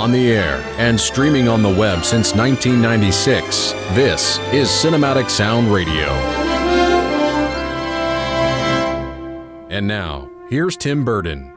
on the air and streaming on the web since 1996. This is Cinematic Sound Radio. And now, here's Tim Burden.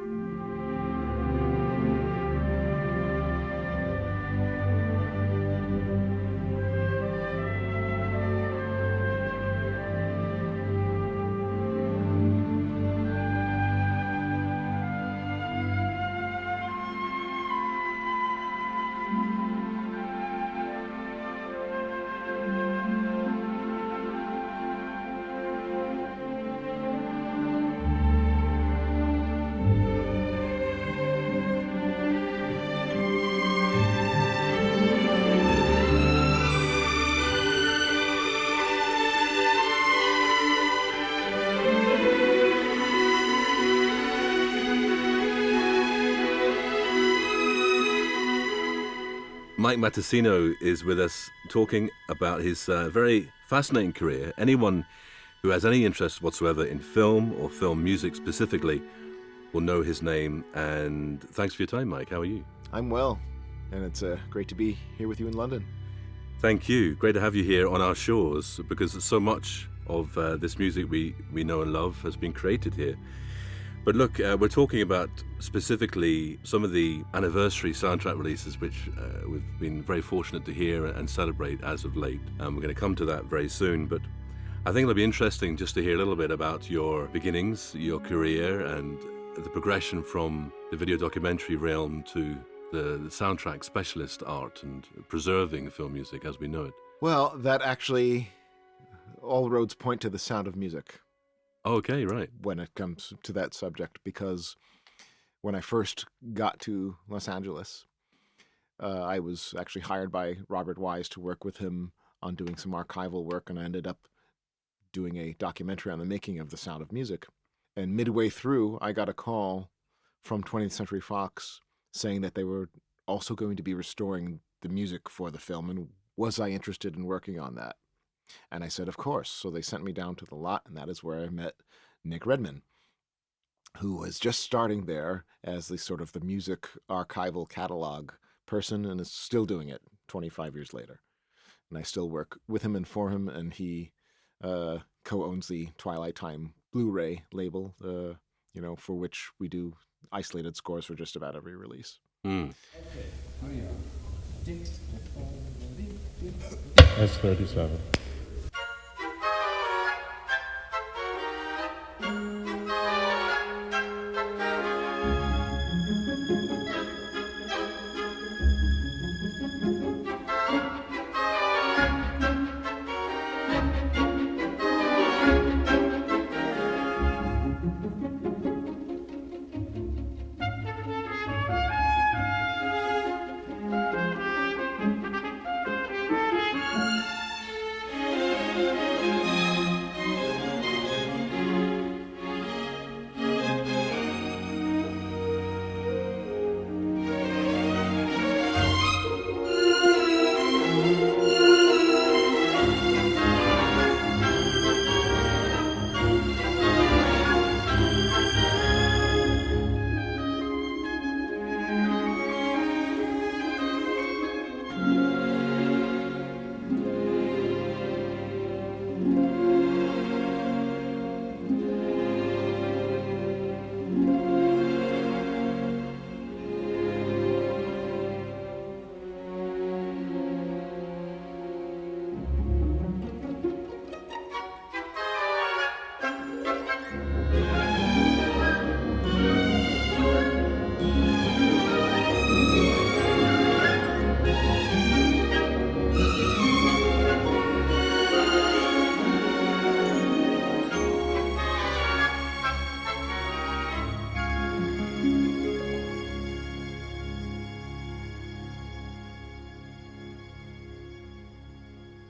Mike Matessino is with us talking about his very fascinating career. Anyone who has any interest whatsoever in film or film music specifically will know his name. And thanks for your time, Mike. How are you? I'm well, and it's great to be here with you in London. Thank you. Great to have you here on our shores, because so much of this music we know and love has been created here. But look, we're talking about specifically some of the anniversary soundtrack releases, which we've been very fortunate to hear and celebrate as of late. And we're going to come to that very soon. But I think it'll be interesting just to hear a little bit about your beginnings, your career, and the progression from the video documentary realm to the soundtrack specialist art and preserving film music as we know it. Well, that actually, all roads point to The Sound of Music. Okay, right. When it comes to that subject, because when I first got to Los Angeles, I was actually hired by Robert Wise to work with him on doing some archival work, and I ended up doing a documentary on the making of The Sound of Music. And midway through, I got a call from 20th Century Fox saying that they were also going to be restoring the music for the film, and was I interested in working on that? And I said, of course. So they sent me down to the lot, and that is where I met Nick Redman, who was just starting there as the sort of the music archival catalog person, and is still doing it 25 years later. And I still work with him and for him, and he co-owns the Twilight Time Blu-ray label, for which we do isolated scores for just about every release. Mm. That's 37.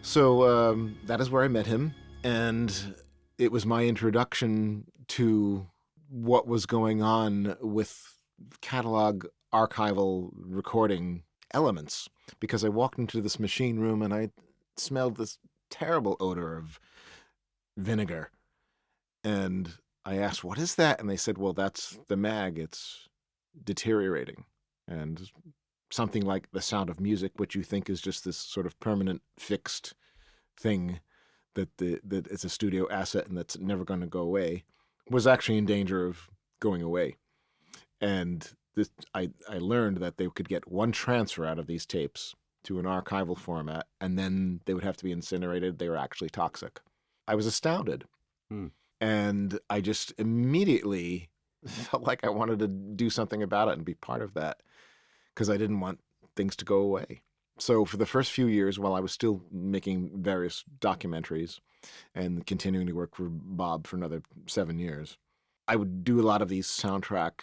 So that is where I met him, and it was my introduction to what was going on with catalog archival recording elements, because I walked into this machine room and I smelled this terrible odor of vinegar. And I asked, what is that? And they said, well, that's the mag. It's deteriorating. And something like The Sound of Music, which you think is just this sort of permanent fixed thing that it's a studio asset and that's never going to go away, was actually in danger of going away. And I learned that they could get one transfer out of these tapes to an archival format, and then they would have to be incinerated. They were actually toxic. I was astounded. And I just immediately felt like I wanted to do something about it and be part of that, because I didn't want things to go away. So for the first few years, while I was still making various documentaries and continuing to work for Bob for another 7 years, I would do a lot of these soundtrack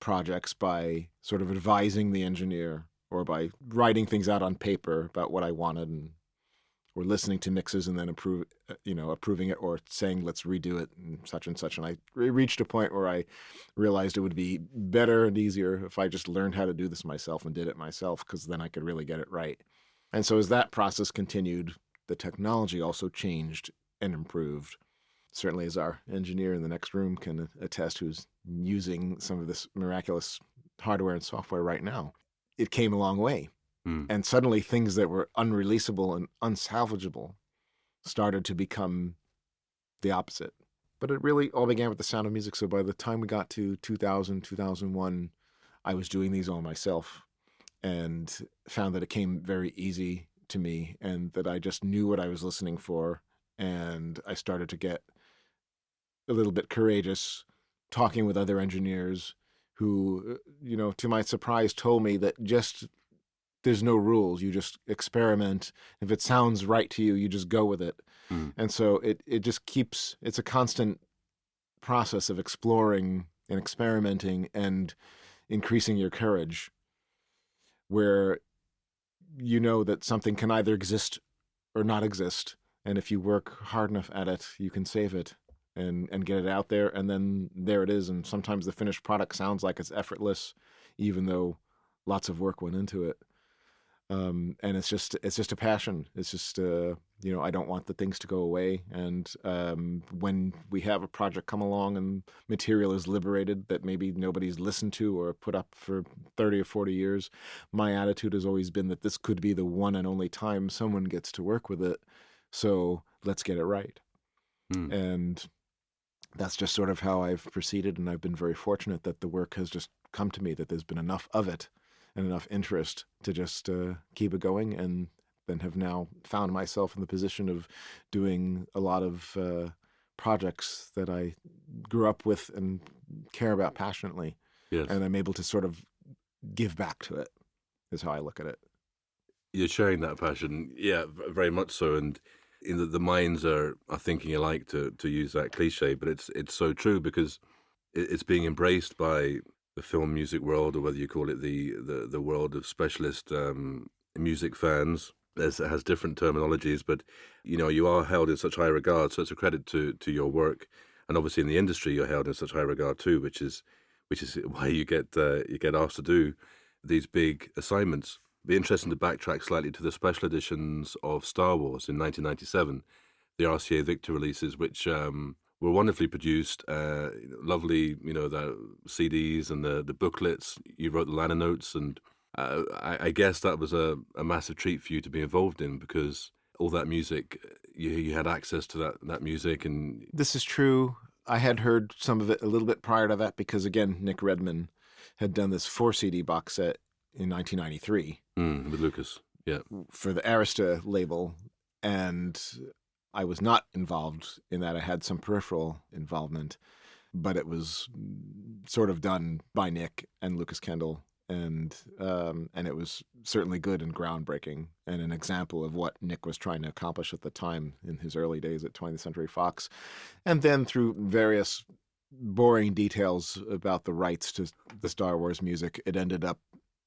projects by sort of advising the engineer or by writing things out on paper about what I wanted, or listening to mixes and then approving it, or saying, let's redo it and such. And I reached a point where I realized it would be better and easier if I just learned how to do this myself and did it myself, because then I could really get it right. And so as that process continued, the technology also changed and improved. Certainly, as our engineer in the next room can attest, who's using some of this miraculous hardware and software right now, it came a long way. And suddenly things that were unreleasable and unsalvageable started to become the opposite. But it really all began with The Sound of Music. So by the time we got to 2000, 2001, I was doing these all myself and found that it came very easy to me and that I just knew what I was listening for. And I started to get a little bit courageous, talking with other engineers who, to my surprise, told me that there's no rules. You just experiment. If it sounds right to you, you just go with it. And so it just it's a constant process of exploring and experimenting and increasing your courage, where you know that something can either exist or not exist. And if you work hard enough at it, you can save it and get it out there. And then there it is. And sometimes the finished product sounds like it's effortless, even though lots of work went into it. And it's just a passion. It's just, I don't want the things to go away. And when we have a project come along and material is liberated that maybe nobody's listened to or put up for 30 or 40 years, my attitude has always been that this could be the one and only time someone gets to work with it. So let's get it right. And that's just sort of how I've proceeded. And I've been very fortunate that the work has just come to me, that there's been enough of it and enough interest to just keep it going, and then have now found myself in the position of doing a lot of projects that I grew up with and care about passionately. Yes. And I'm able to sort of give back to it, is how I look at it. You're sharing that passion, yeah, very much so. And the minds are thinking alike, to use that cliche, but it's so true, because it's being embraced by the film music world, or whether you call it the world of specialist music fans. It has different terminologies, but you are held in such high regard. So it's a credit to your work, and obviously in the industry you're held in such high regard too, which is why you get asked to do these big assignments. It'd be interesting to backtrack slightly to the special editions of Star Wars in 1997, the RCA Victor releases, which were wonderfully produced, lovely, the CDs and the booklets. You wrote the liner notes, and I guess that was a massive treat for you to be involved in, because all that music, you had access to that music. And this is true. I had heard some of it a little bit prior to that, because again, Nick Redman had done this 4 CD box set in 1993 with Lucas, yeah, for the Arista label, and I was not involved in that. I had some peripheral involvement, but it was sort of done by Nick and Lucas Kendall, and it was certainly good and groundbreaking, and an example of what Nick was trying to accomplish at the time in his early days at 20th Century Fox. And then through various boring details about the rights to the Star Wars music, it ended up,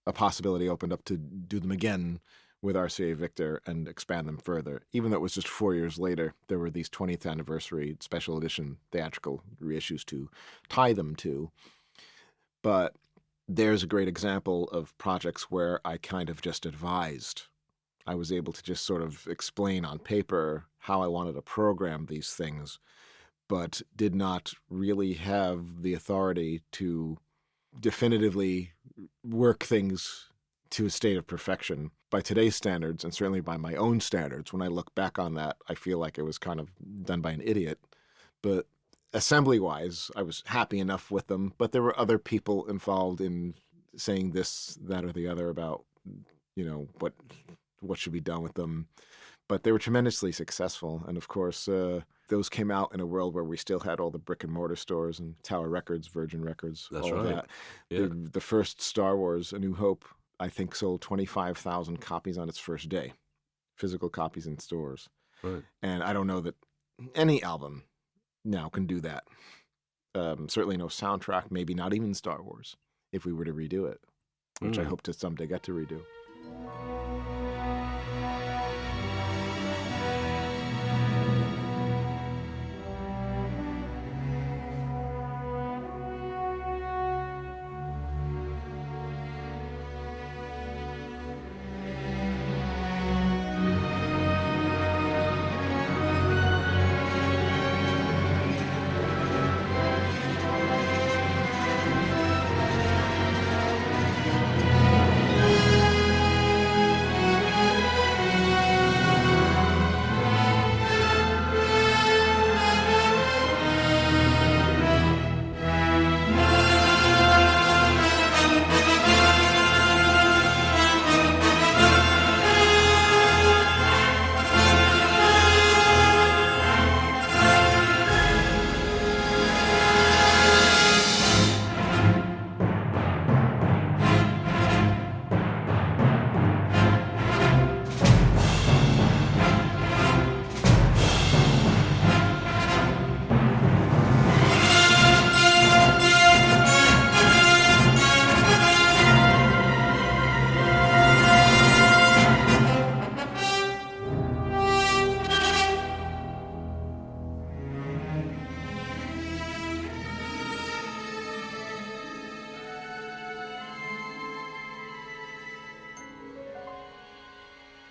a possibility opened up to do them again with RCA Victor and expand them further. Even though it was just 4 years later, there were these 20th anniversary special edition theatrical reissues to tie them to. But there's a great example of projects where I kind of just advised. I was able to just sort of explain on paper how I wanted to program these things, but did not really have the authority to definitively work things to a state of perfection by today's standards, and certainly by my own standards. When I look back on that, I feel like it was kind of done by an idiot. But assembly-wise, I was happy enough with them. But there were other people involved in saying this, that, or the other about, what should be done with them. But they were tremendously successful. And of course, those came out in a world where we still had all the brick and mortar stores and Tower Records, Virgin Records, That's all right. that. Yeah. The first Star Wars, A New Hope, I think sold 25,000 copies on its first day, physical copies in stores. Right. And I don't know that any album now can do that. Certainly no soundtrack, maybe not even Star Wars, if we were to redo it, which I hope to someday get to redo.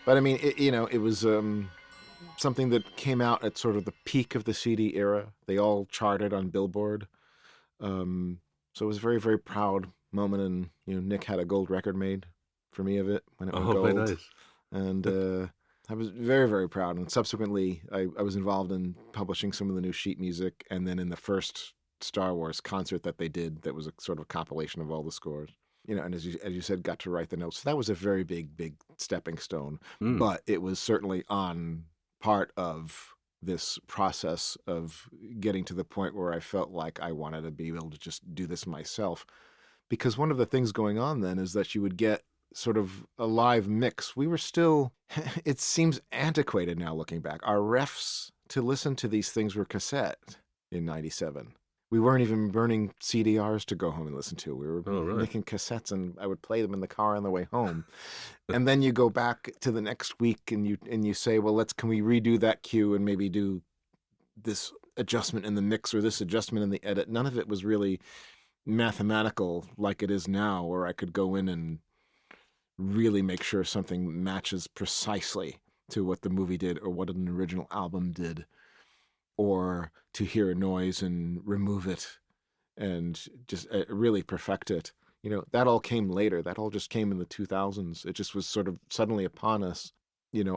But I mean, it was something that came out at sort of the peak of the CD era. They all charted on Billboard. So it was a very, very proud moment. And, Nick had a gold record made for me of it when it went gold. Very nice. And I was very, very proud. And subsequently, I was involved in publishing some of the new sheet music. And then in the first Star Wars concert that they did, that was a sort of a compilation of all the scores. And as you said, got to write the notes. So that was a very big, big stepping stone. But it was certainly on part of this process of getting to the point where I felt like I wanted to be able to just do this myself. Because one of the things going on then is that you would get sort of a live mix. We were still, it seems antiquated now looking back. Our refs to listen to these things were cassette in 97. We weren't even burning CDRs to go home and listen to. We were making cassettes, and I would play them in the car on the way home. And then you go back to the next week, and you say, well, can we redo that cue and maybe do this adjustment in the mix or this adjustment in the edit? None of it was really mathematical like it is now, where I could go in and really make sure something matches precisely to what the movie did or what an original album did. Or to hear a noise and remove it and just really perfect it. That all came later. That all just came in the 2000s. It just was sort of suddenly upon us.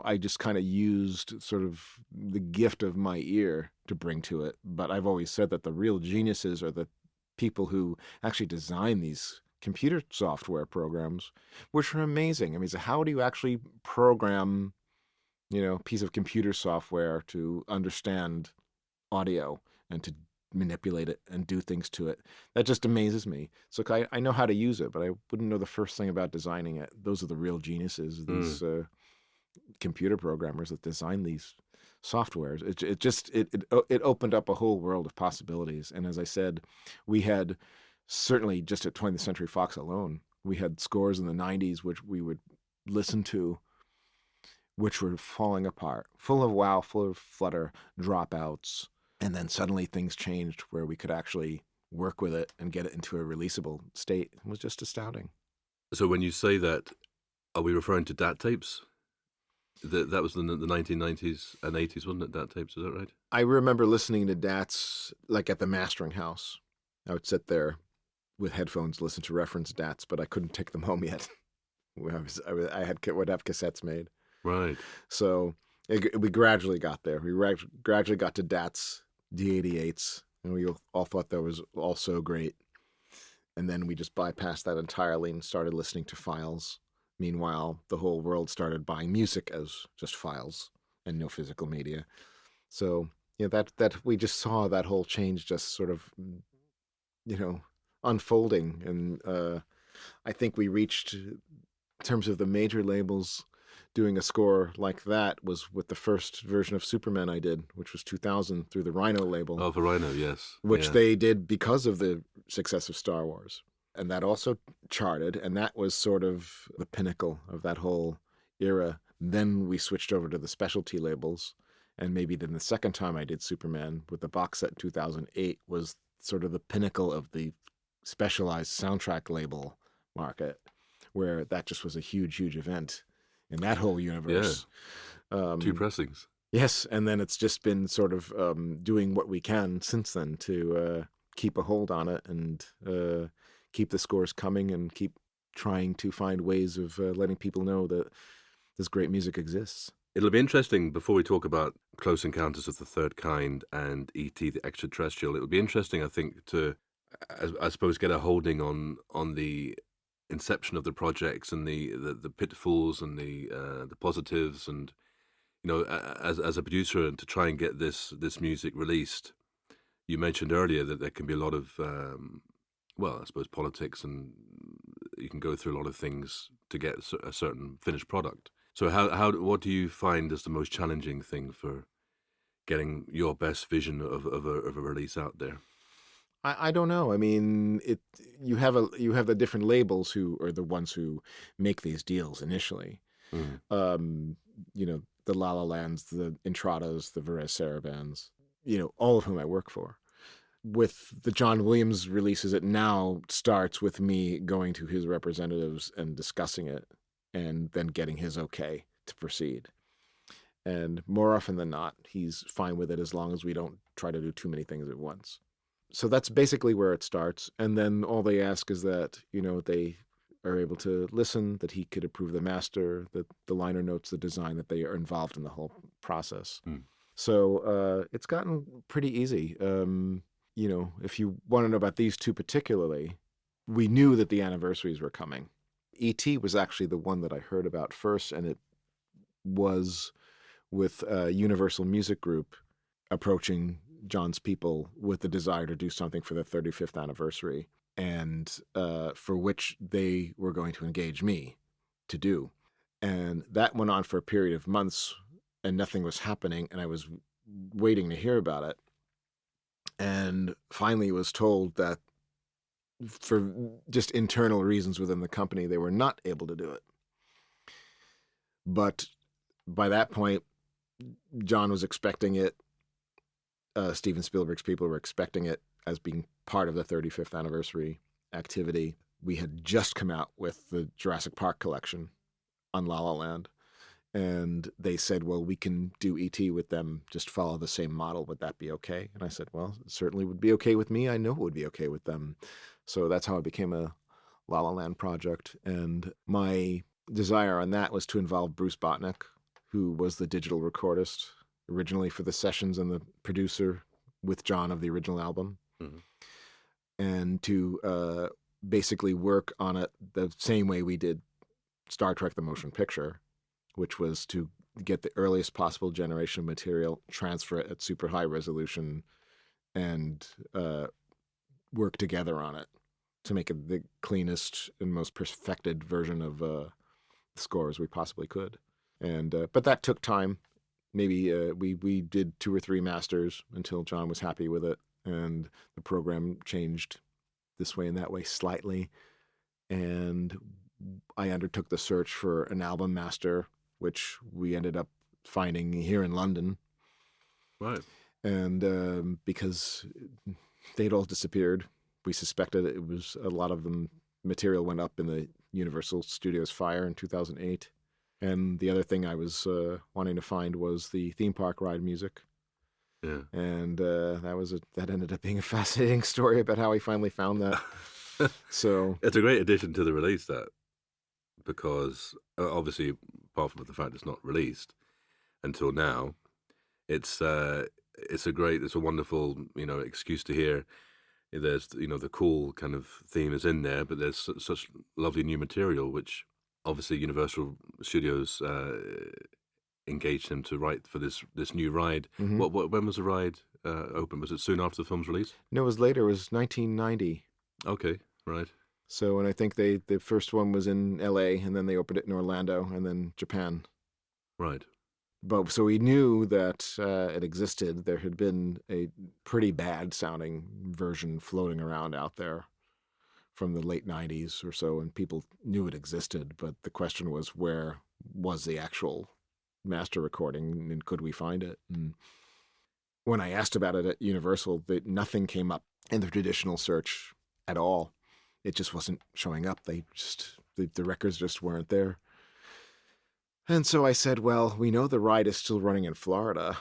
I just kind of used sort of the gift of my ear to bring to it. But I've always said that the real geniuses are the people who actually design these computer software programs, which are amazing. I mean, so how do you actually program, a piece of computer software to understand audio and to manipulate it and do things to it? That just amazes me. So I know how to use it, but I wouldn't know the first thing about designing it. Those are the real geniuses, these computer programmers that design these softwares. It opened up a whole world of possibilities. And as I said, we had certainly just at 20th Century Fox alone, we had scores in the 90s which we would listen to, which were falling apart, full of wow, full of flutter, dropouts. And then suddenly things changed where we could actually work with it and get it into a releasable state. It was just astounding. So when you say that, are we referring to DAT tapes? That was the 1990s and 80s, wasn't it, DAT tapes? Is that right? I remember listening to DATs like at the mastering house. I would sit there with headphones, listen to reference DATs, but I couldn't take them home yet. would have cassettes made. Right. So we gradually got there. We gradually got to DATs, D88s, and we all thought that was all so great. And then we just bypassed that entirely and started listening to files. Meanwhile, the whole world started buying music as just files and no physical media. So that we just saw that whole change just sort of unfolding. And I think we reached, in terms of the major labels, doing a score like that was with the first version of Superman I did, which was 2000 through the Rhino label. Oh, for Rhino, yes. Which they did because of the success of Star Wars. And that also charted, and that was sort of the pinnacle of that whole era. Then we switched over to the specialty labels, and maybe then the second time I did Superman with the box set in 2008 was sort of the pinnacle of the specialized soundtrack label market, where that just was a huge, huge event in that whole universe. Yeah. 2 pressings. Yes, and then it's just been sort of doing what we can since then to keep a hold on it and keep the scores coming and keep trying to find ways of letting people know that this great music exists. It'll be interesting, before we talk about Close Encounters of the Third Kind and E.T. the Extra-Terrestrial, it'll be interesting, I think, to, I suppose, get a holding on the inception of the projects and the pitfalls and the positives, and as a producer, and to try and get this music released. You mentioned earlier that there can be a lot of I suppose politics, and you can go through a lot of things to get a certain finished product. So what do you find is the most challenging thing for getting your best vision of a release out there? I don't know. I mean, you have the different labels who are the ones who make these deals initially. Mm. The La La Lands, the Entradas, the Varese Sarabands, all of whom I work for. With the John Williams releases, it now starts with me going to his representatives and discussing it, and then getting his okay to proceed. And more often than not, he's fine with it as long as we don't try to do too many things at once. So that's basically where it starts. And then all they ask is that, they are able to listen, that he could approve the master, that the liner notes, the design, that they are involved in the whole process. Mm. So it's gotten pretty easy. If you want to know about these two particularly, we knew that the anniversaries were coming. E.T. was actually the one that I heard about first, and it was with Universal Music Group approaching John's people with the desire to do something for the 35th anniversary, and for which they were going to engage me to do. And that went on for a period of months, and nothing was happening, and I was waiting to hear about it. And finally was told that for just internal reasons within the company, they were not able to do it. But by that point, John was expecting it. Steven Spielberg's people were expecting it as being part of the 35th anniversary activity. We had just come out with the Jurassic Park collection on La La Land. And they said, well, we can do E.T. with them, just follow the same model. Would that be okay? And I said, well, it certainly would be okay with me. I know it would be okay with them. So that's how it became a La La Land project. And my desire on that was to involve Bruce Botnick, who was the digital recordist originally for the sessions and the producer with John of the original album. Mm-hmm. And to basically work on it the same way we did Star Trek the Motion Picture, which was to get the earliest possible generation of material, transfer it at super high resolution, and work together on it to make it the cleanest and most perfected version of the score as we possibly could. And but that took time. Maybe we did 2 or 3 masters until John was happy with it, and the program changed this way and that way slightly. And I undertook the search for an album master, which we ended up finding here in London. Right. And because they'd all disappeared, we suspected it was a lot of them. Material went up in the Universal Studios fire in 2008. And the other thing I was wanting to find was the theme park ride music. Yeah. And that ended up being a fascinating story about how we finally found that. So it's a great addition to the release, that. because obviously, apart from the fact it's not released until now, it's a wonderful, excuse to hear. There's, the cool kind of theme is in there, but there's such lovely new material, which obviously Universal Studios engaged him to write for this new ride. Mm-hmm. When was the ride open? Was it soon after the film's release? No, it was later. It was 1990. Okay, right. So, and I think the first one was in L.A., and then they opened it in Orlando, and then Japan. Right. But so we knew that it existed. There had been a pretty bad sounding version floating around out there from the late 90s or so, and people knew it existed. But the question was, where was the actual master recording, and could we find it? And when I asked about it at Universal, nothing came up in the traditional search at all. It just wasn't showing up. The records just weren't there. And so I said, well, we know the ride is still running in Florida.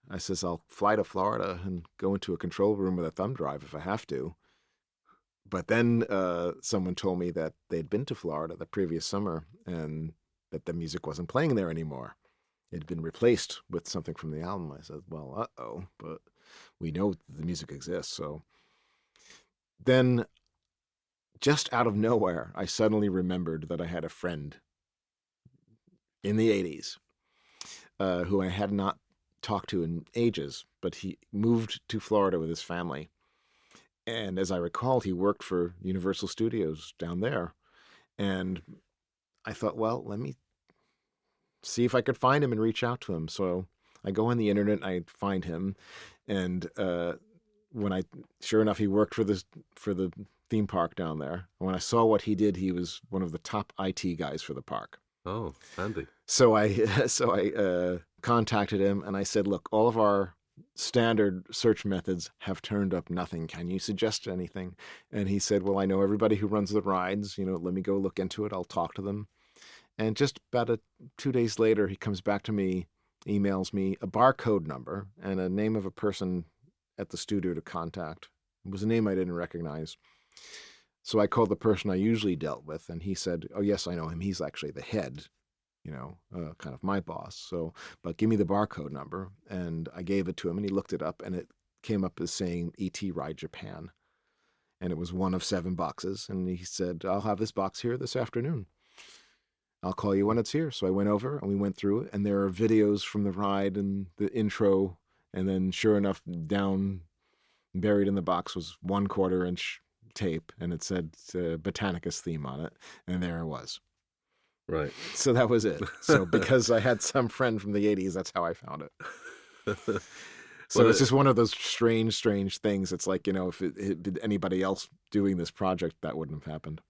I says, I'll fly to Florida and go into a control room with a thumb drive if I have to. But then someone told me that they'd been to Florida the previous summer and that the music wasn't playing there anymore. It had been replaced with something from the album. I said, well, uh-oh, but we know the music exists. So then, just out of nowhere, I suddenly remembered that I had a friend in the 80s who I had not talked to in ages, but he moved to Florida with his family. And as I recall, he worked for Universal Studios down there. And I thought, well, let me see if I could find him and reach out to him. So I go on the internet, I find him, and sure enough, he worked for the theme park down there. When I saw what he did, he was one of the top IT guys for the park. Oh, handy. So I contacted him and I said, look, all of our standard search methods have turned up nothing. Can you suggest anything? And he said, well, I know everybody who runs the rides. Let me go look into it. I'll talk to them. And just about 2 days later, he comes back to me, emails me a barcode number and a name of a person at the studio to contact. It was a name I didn't recognize. So I called the person I usually dealt with, and he said, oh, yes, I know him. He's actually the head, kind of my boss. So, but give me the barcode number. And I gave it to him, and he looked it up, and it came up as saying E.T. Ride Japan. And it was one of 7 boxes. And he said, I'll have this box here this afternoon. I'll call you when it's here. So I went over, and we went through it, and there are videos from the ride and the intro. And then sure enough, down, buried in the box was 1/4 inch tape, and it said Botanicus theme on it, and there it was. Right. So that was it. So because I had some friend from the 80s, that's how I found it. So it's just one of those strange things. It's like, if it did anybody else doing this project, that wouldn't have happened.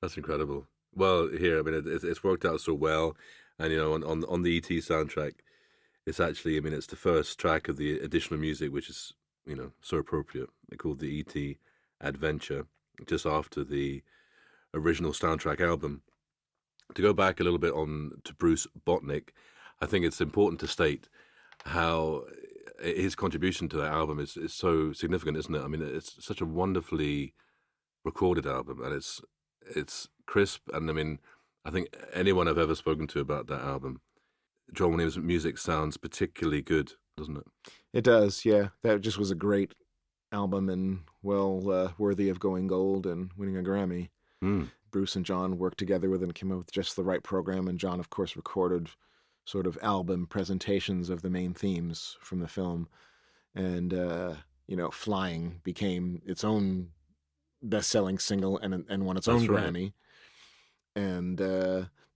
That's incredible. Well, here, I mean, it's worked out so well, and on the E.T. soundtrack, it's actually, I mean, it's the first track of the additional music, which is so appropriate. They're called the E.T. Adventure, just after the original soundtrack album. To go back a little bit to Bruce Botnick, I think it's important to state how his contribution to that album is so significant, isn't it? I mean, it's such a wonderfully recorded album, and it's crisp, and I mean, I think anyone I've ever spoken to about that album, John Williams' music sounds particularly good, doesn't it? It does, yeah. That just was a great album and worthy of going gold and winning a Grammy. Bruce and John worked together with and came up with just the right program, and John, of course, recorded sort of album presentations of the main themes from the film. And, Flying became its own best-selling single and won its own Grammy. And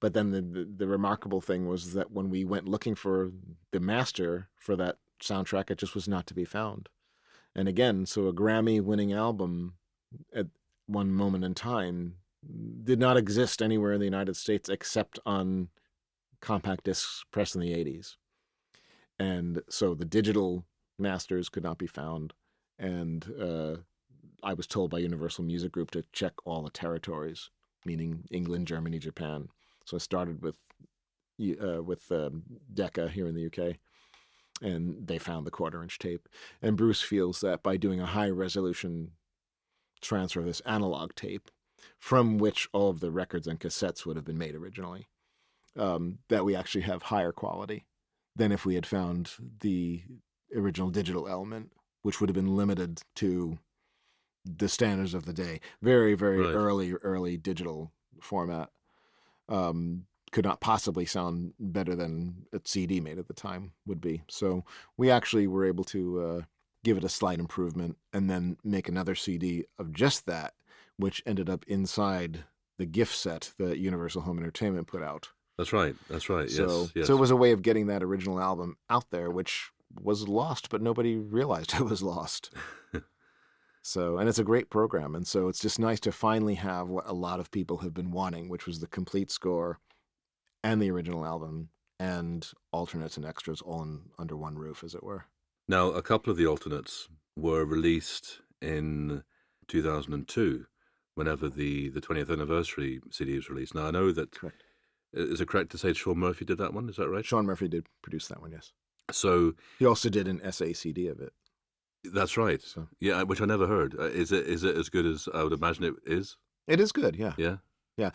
but then the remarkable thing was that when we went looking for the master for that soundtrack, it just was not to be found. And again, so a Grammy-winning album at one moment in time did not exist anywhere in the United States except on compact discs pressed in the 80s. And so the digital masters could not be found. And I was told by Universal Music Group to check all the territories, meaning England, Germany, Japan. So I started with Decca here in the UK, and they found the 1/4 inch tape. And Bruce feels that by doing a high resolution transfer of this analog tape from which all of the records and cassettes would have been made originally, that we actually have higher quality than if we had found the original digital element, which would have been limited to the standards of the day. Very, very early digital format. Could not possibly sound better than a CD made at the time would be. So we actually were able to give it a slight improvement and then make another CD of just that, which ended up inside the gift set that Universal Home Entertainment put out. That's right. So, yes. So it was a way of getting that original album out there, which was lost, but nobody realized it was lost. So, and it's a great program. And so it's just nice to finally have what a lot of people have been wanting, which was the complete score and the original album and alternates and extras all under one roof, as it were. Now, a couple of the alternates were released in 2002, whenever the 20th anniversary CD was released. Now, I know that... Correct. Is it correct to say Sean Murphy did that one? Is that right? Sean Murphy did produce that one, yes. So... He also did an SACD of it. That's right. So. Yeah, which I never heard. Is it as good as I would imagine it is? It is good, yeah. Yeah? Yeah.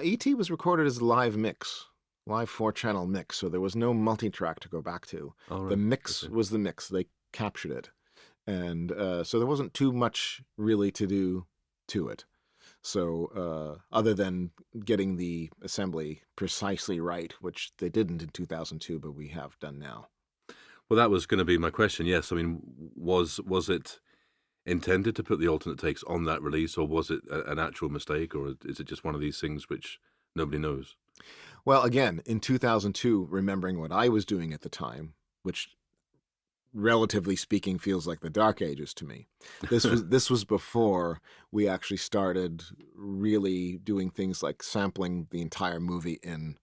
E.T. was recorded as a live mix. Live 4-channel mix, so there was no multi-track to go back to. Oh, right. The mix was the mix. They captured it. And so there wasn't too much really to do to it. So other than getting the assembly precisely right, which they didn't in 2002, but we have done now. Well, that was going to be my question, yes. I mean, was it intended to put the alternate takes on that release, or was it an actual mistake, or is it just one of these things which nobody knows? Well, again, in 2002, remembering what I was doing at the time, which relatively speaking feels like the dark ages to me. This was before we actually started really doing things like sampling the entire movie in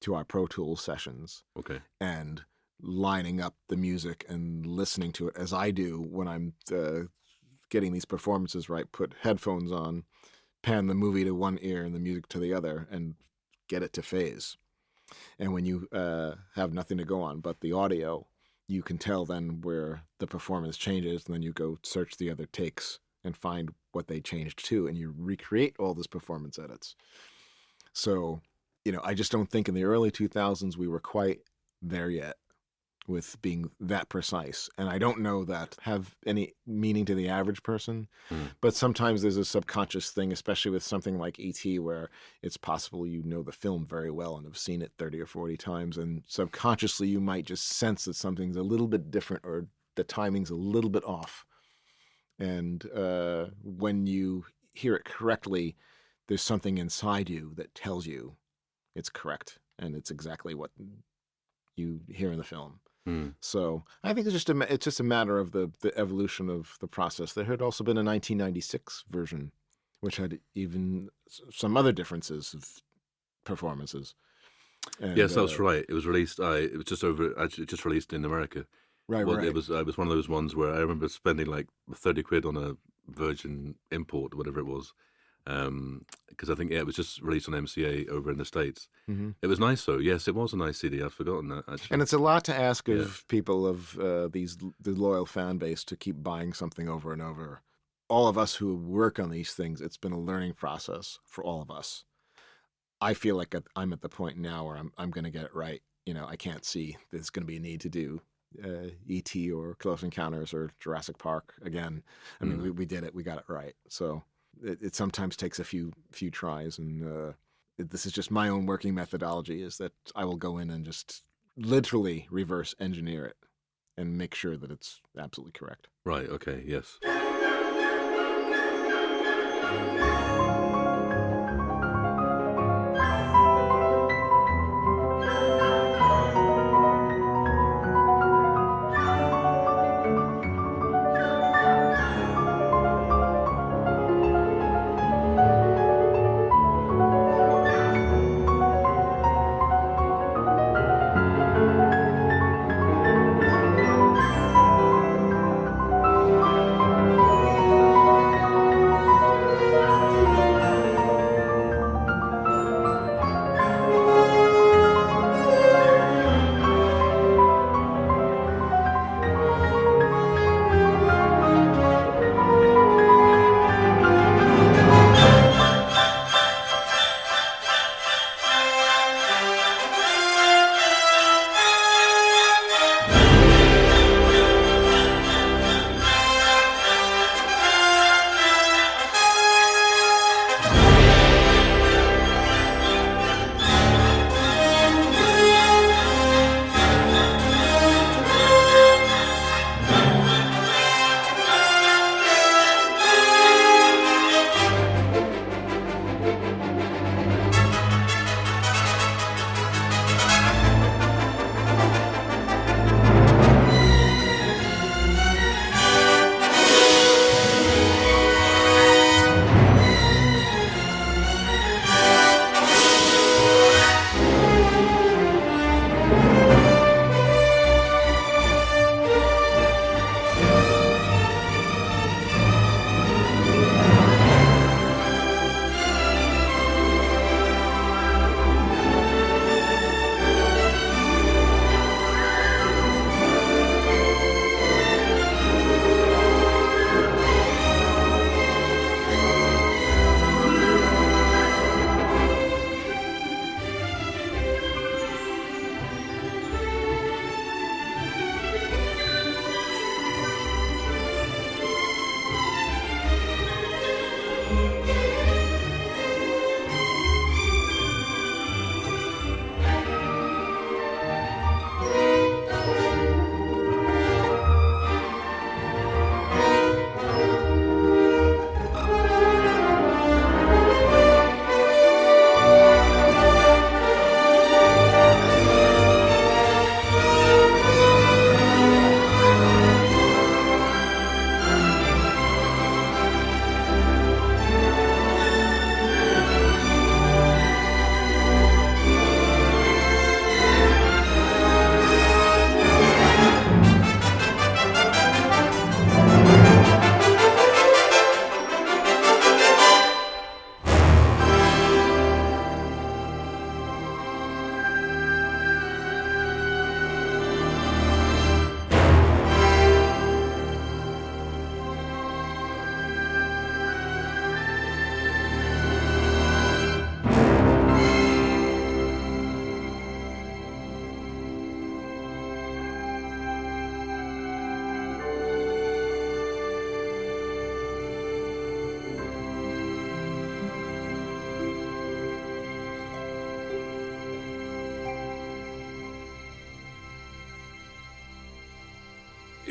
to our Pro Tools sessions. Okay. And lining up the music and listening to it as I do when I'm getting these performances right, put headphones on, pan the movie to one ear and the music to the other, and get it to phase. And when you have nothing to go on but the audio, you can tell then where the performance changes, and then you go search the other takes and find what they changed to, and you recreate all those performance edits. So, I just don't think in the early 2000s we were quite there yet with being that precise. And I don't know that have any meaning to the average person, but sometimes there's a subconscious thing, especially with something like E.T., where it's possible you know the film very well and have seen it 30 or 40 times, and subconsciously you might just sense that something's a little bit different or the timing's a little bit off. And when you hear it correctly, there's something inside you that tells you it's correct and it's exactly what you hear in the film. So I think it's just a matter of the evolution of the process. There had also been a 1996 version, which had even some other differences of performances. And, yes, that was right. It was released. It was just released in America. Right. It was one of those ones where I remember spending like 30 quid on a Virgin import, whatever it was. Because I think it was just released on MCA over in the States. Mm-hmm. It was nice though. Yes, it was a nice CD. I'd forgotten that actually. And it's a lot to ask of people of the loyal fan base to keep buying something over and over. All of us who work on these things, it's been a learning process for all of us. I feel like I'm at the point now where I'm going to get it right. I can't see there's going to be a need to do E.T. or Close Encounters or Jurassic Park again. I mean, we did it. We got it right. So. It sometimes takes a few tries, and this is just my own working methodology, is that I will go in and just literally reverse engineer it and make sure that it's absolutely correct. Right, okay, yes.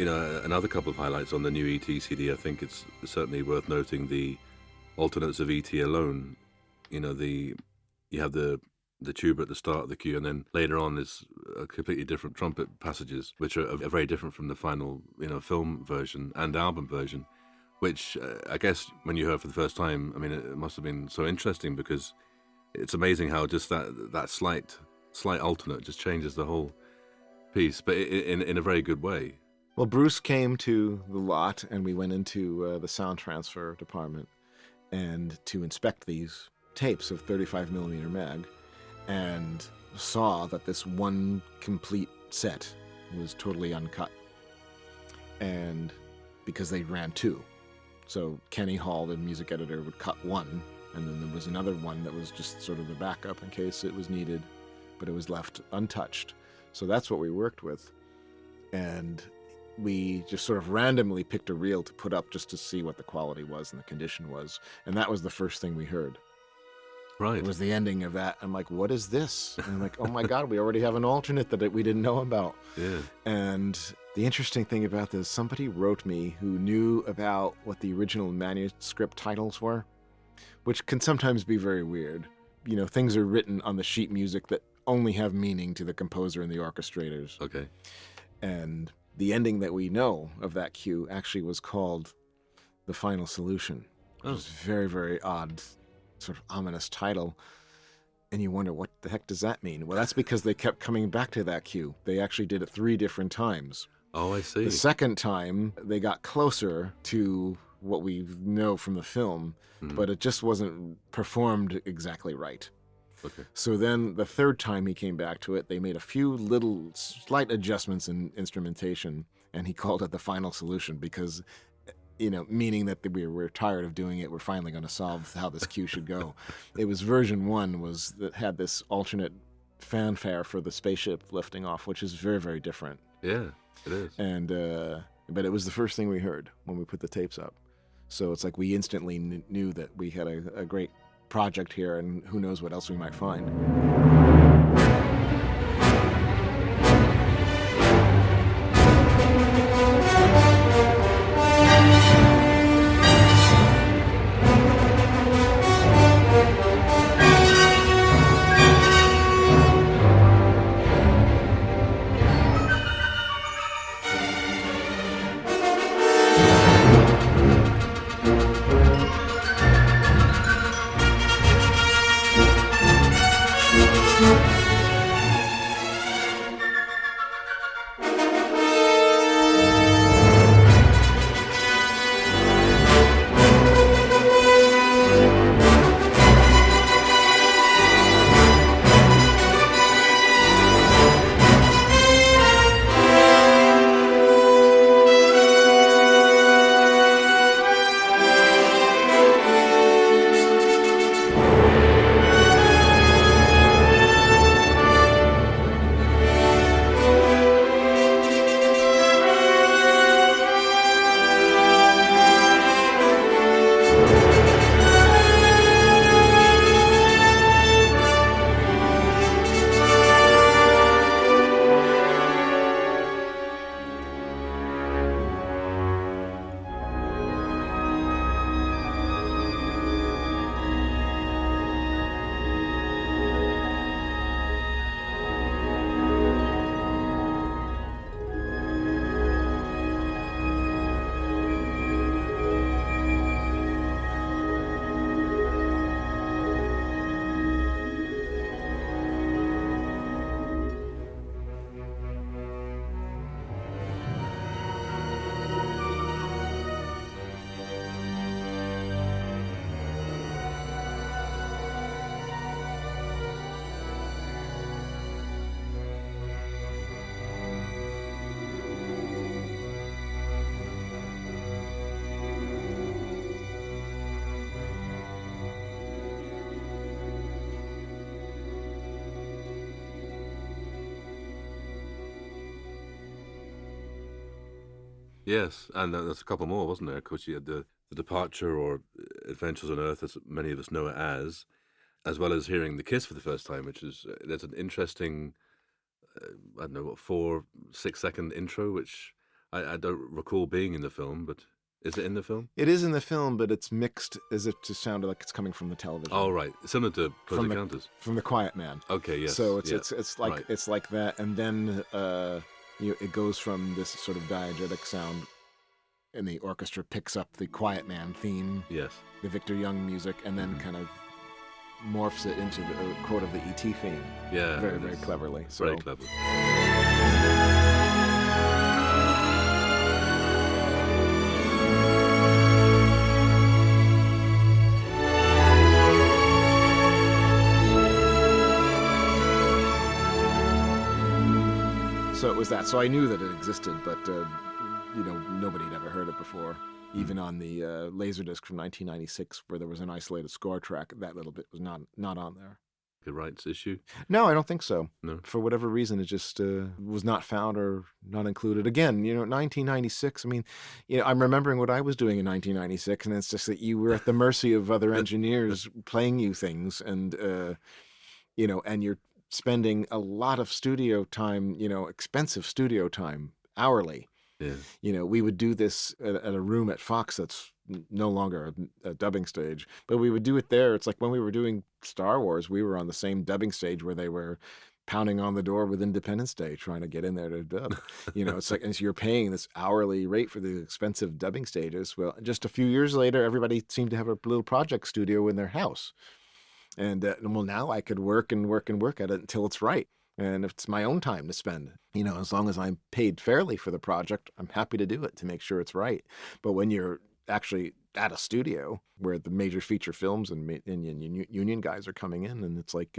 Another couple of highlights on the new E.T. CD, I think it's certainly worth noting the alternates of E.T. alone. You have the tuba at the start of the cue, and then later on is a completely different trumpet passages, which are very different from the final, film version and album version, which I guess when you heard for the first time, I mean, it must have been so interesting, because it's amazing how just that slight alternate just changes the whole piece, but in a very good way. Well, Bruce came to the lot, and we went into the sound transfer department and to inspect these tapes of 35mm mag, and saw that this one complete set was totally uncut, and because they ran two. So Kenny Hall, the music editor, would cut one, and then there was another one that was just sort of the backup in case it was needed, but it was left untouched. So that's what we worked with. And we just sort of randomly picked a reel to put up just to see what the quality was and the condition was. And that was the first thing we heard. Right. It was the ending of that. I'm like, what is this? And I'm like, oh my God, we already have an alternate that we didn't know about. Yeah. And the interesting thing about this, somebody wrote me who knew about what the original manuscript titles were, which can sometimes be very weird. Things are written on the sheet music that only have meaning to the composer and the orchestrators. Okay. And the ending that we know of that cue actually was called The Final Solution, which is very, very odd, sort of ominous title. And you wonder, what the heck does that mean? Well, that's because they kept coming back to that cue. They actually did it 3 different times. Oh, I see. The second time, they got closer to what we know from the film, but it just wasn't performed exactly right. Okay. So then the third time he came back to it, they made a few little slight adjustments in instrumentation, and he called it The Final Solution because, meaning that we're tired of doing it, we're finally going to solve how this cue should go. It was version 1 that had this alternate fanfare for the spaceship lifting off, which is very, very different. Yeah, it is. And but it was the first thing we heard when we put the tapes up. So it's like we instantly knew that we had a great project here, and who knows what else we might find. Yes, and there's a couple more, wasn't there? Of course, you had the Departure, or Adventures on Earth, as many of us know it as well as hearing The Kiss for the first time, which is, there's an interesting, I don't know, 4-6 second intro, which I don't recall being in the film, but is it in the film? It is in the film, but it's mixed as if to sound like it's coming from the television. Oh, right. Similar to Close Encounters. From The Quiet Man. Okay, yes. So it's like right. it's like that, and then it goes from this sort of diegetic sound, and the orchestra picks up the Quiet Man theme, yes, the Victor Young music, and then kind of morphs it into the quote of the E.T. theme. Yeah, very, very cleverly. So. Very clever. So it was that. So I knew that it existed, but nobody had ever heard it before. Even on the Laserdisc from 1996, where there was an isolated score track, that little bit was not on there. The rights issue? No, I don't think so. No. For whatever reason, it just was not found or not included. Again, 1996. I mean, I'm remembering what I was doing in 1996, and it's just that you were at the mercy of other engineers playing you things, and and you're spending a lot of studio time, expensive studio time, hourly. Yeah. We would do this at a room at Fox that's no longer a dubbing stage, but we would do it there. It's like when we were doing Star Wars, we were on the same dubbing stage where they were pounding on the door with Independence Day trying to get in there to dub. It's like, and so you're paying this hourly rate for the expensive dubbing stages. Well, just a few years later, everybody seemed to have a little project studio in their house. And now I could work and work and work at it until it's right. And if it's my own time to spend, as long as I'm paid fairly for the project, I'm happy to do it to make sure it's right. But when you're actually at a studio where the major feature films and union guys are coming in, and it's like,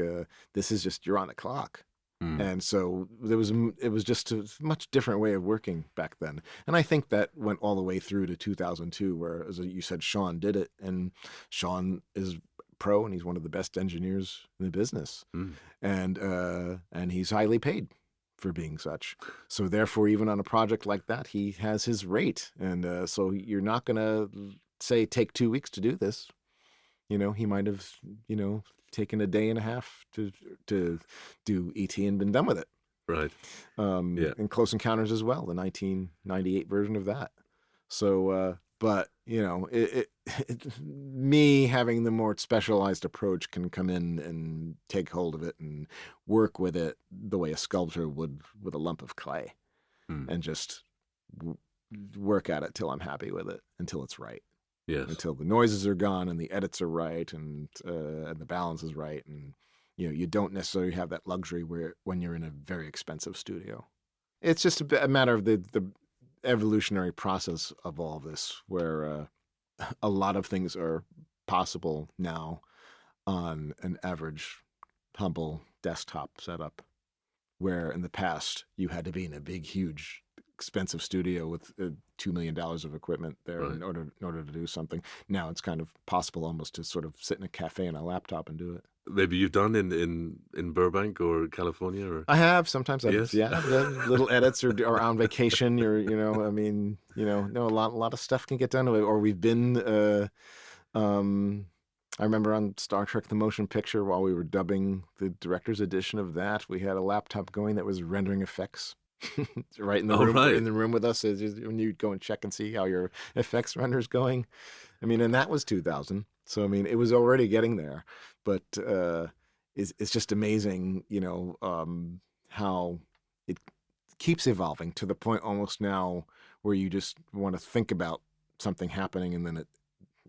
this is just, you're on the clock. And so it was just a much different way of working back then. And I think that went all the way through to 2002, where, as you said, Sean did it. And Sean is pro, and he's one of the best engineers in the business, and he's highly paid for being such. So therefore, even on a project like that, he has his rate, and so you're not gonna say take 2 weeks to do this. He might have taken a day and a half to do E.T. and been done with it. Right. And Close Encounters as well, the 1998 version of that. So but me having the more specialized approach can come in and take hold of it and work with it the way a sculptor would with a lump of clay, and just work at it till I'm happy with it, until it's right. Yes. Until the noises are gone and the edits are right, and the balance is right, and you don't necessarily have that luxury when you're in a very expensive studio. It's just a matter of the evolutionary process of all this, where a lot of things are possible now on an average, humble desktop setup, where in the past you had to be in a big, huge, expensive studio with $2 million of equipment there, right, in order to do something. Now it's kind of possible almost to sort of sit in a cafe on a laptop and do it. Maybe you've done in Burbank or California, or I have sometimes. Yes. I've done little edits or on vacation. A lot of stuff can get done. Or we've been. I remember on Star Trek: The Motion Picture, while we were dubbing the director's edition of that, we had a laptop going that was rendering effects. Right in the room, right, in the room with us, when you go and check and see how your effects render's going. And that was 2000. So it was already getting there, but it's just amazing, how it keeps evolving to the point almost now where you just want to think about something happening, and then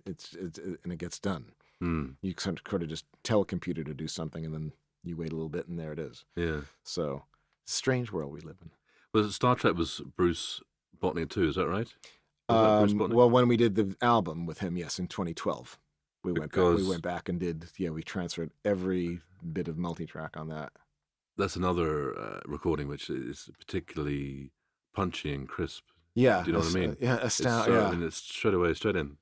it gets done. You sort of just tell a computer to do something, and then you wait a little bit, and there it is. Yeah. So, strange world we live in. Well, Star Trek was Bruce Botnick too, is that right? Well, when we did the album with him, yes, in 2012, we went back and did. Yeah, we transferred every bit of multi-track on that. That's another recording which is particularly punchy and crisp. Yeah, do you know what I mean? Yeah, and it's straight in.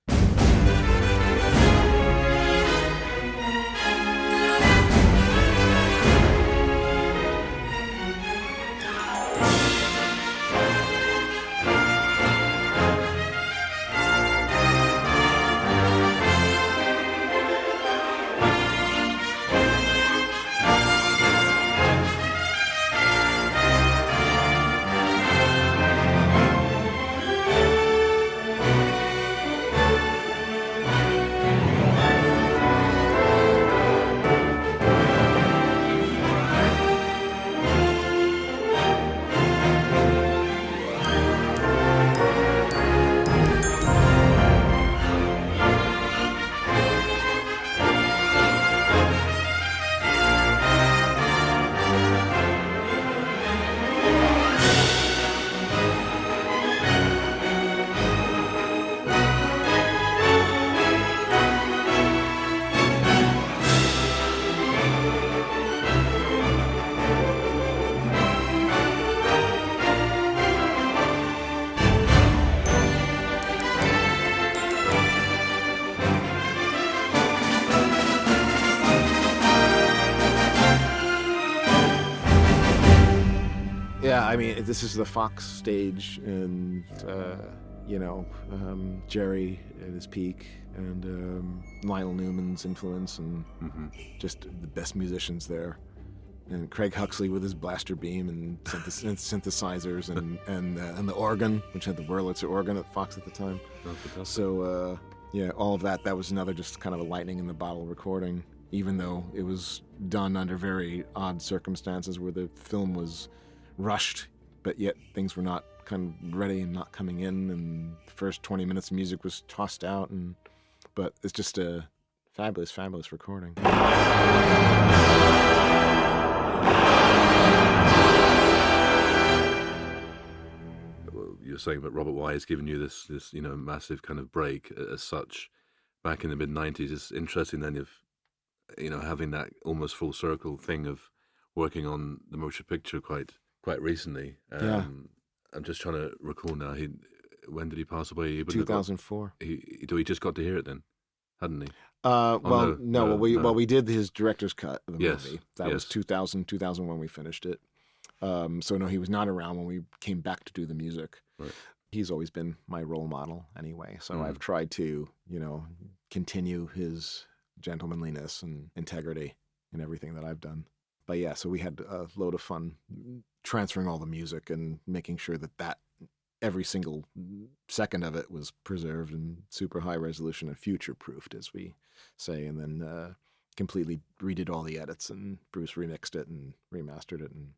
I mean, this is the Fox stage, and Jerry at his peak, and Lionel Newman's influence, and just the best musicians there. And Craig Huxley with his blaster beam and synthesizers, and the organ, which had the Wurlitzer organ at Fox at the time. Oh, so all of that was another just kind of a lightning in the bottle recording, even though it was done under very odd circumstances where the film was rushed, but yet things were not kind of ready and not coming in, and the first 20 minutes of music was tossed out, but it's just a fabulous recording. You're saying that Robert Wise giving you this massive kind of break as such back in the mid-90s. It's interesting then if having that almost full circle thing of working on the motion picture quite recently. I'm just trying to recall now. When did he pass away? He 2004. He just got to hear it then, hadn't he? We did his director's cut of the movie. That was 2000 when we finished it. So no, he was not around when we came back to do the music. Right. He's always been my role model anyway. So I've tried to, continue his gentlemanliness and integrity in everything that I've done. But yeah, so we had a load of fun transferring all the music and making sure that every single second of it was preserved in super high resolution and future-proofed, as we say, and then completely redid all the edits, and Bruce remixed it and remastered it, and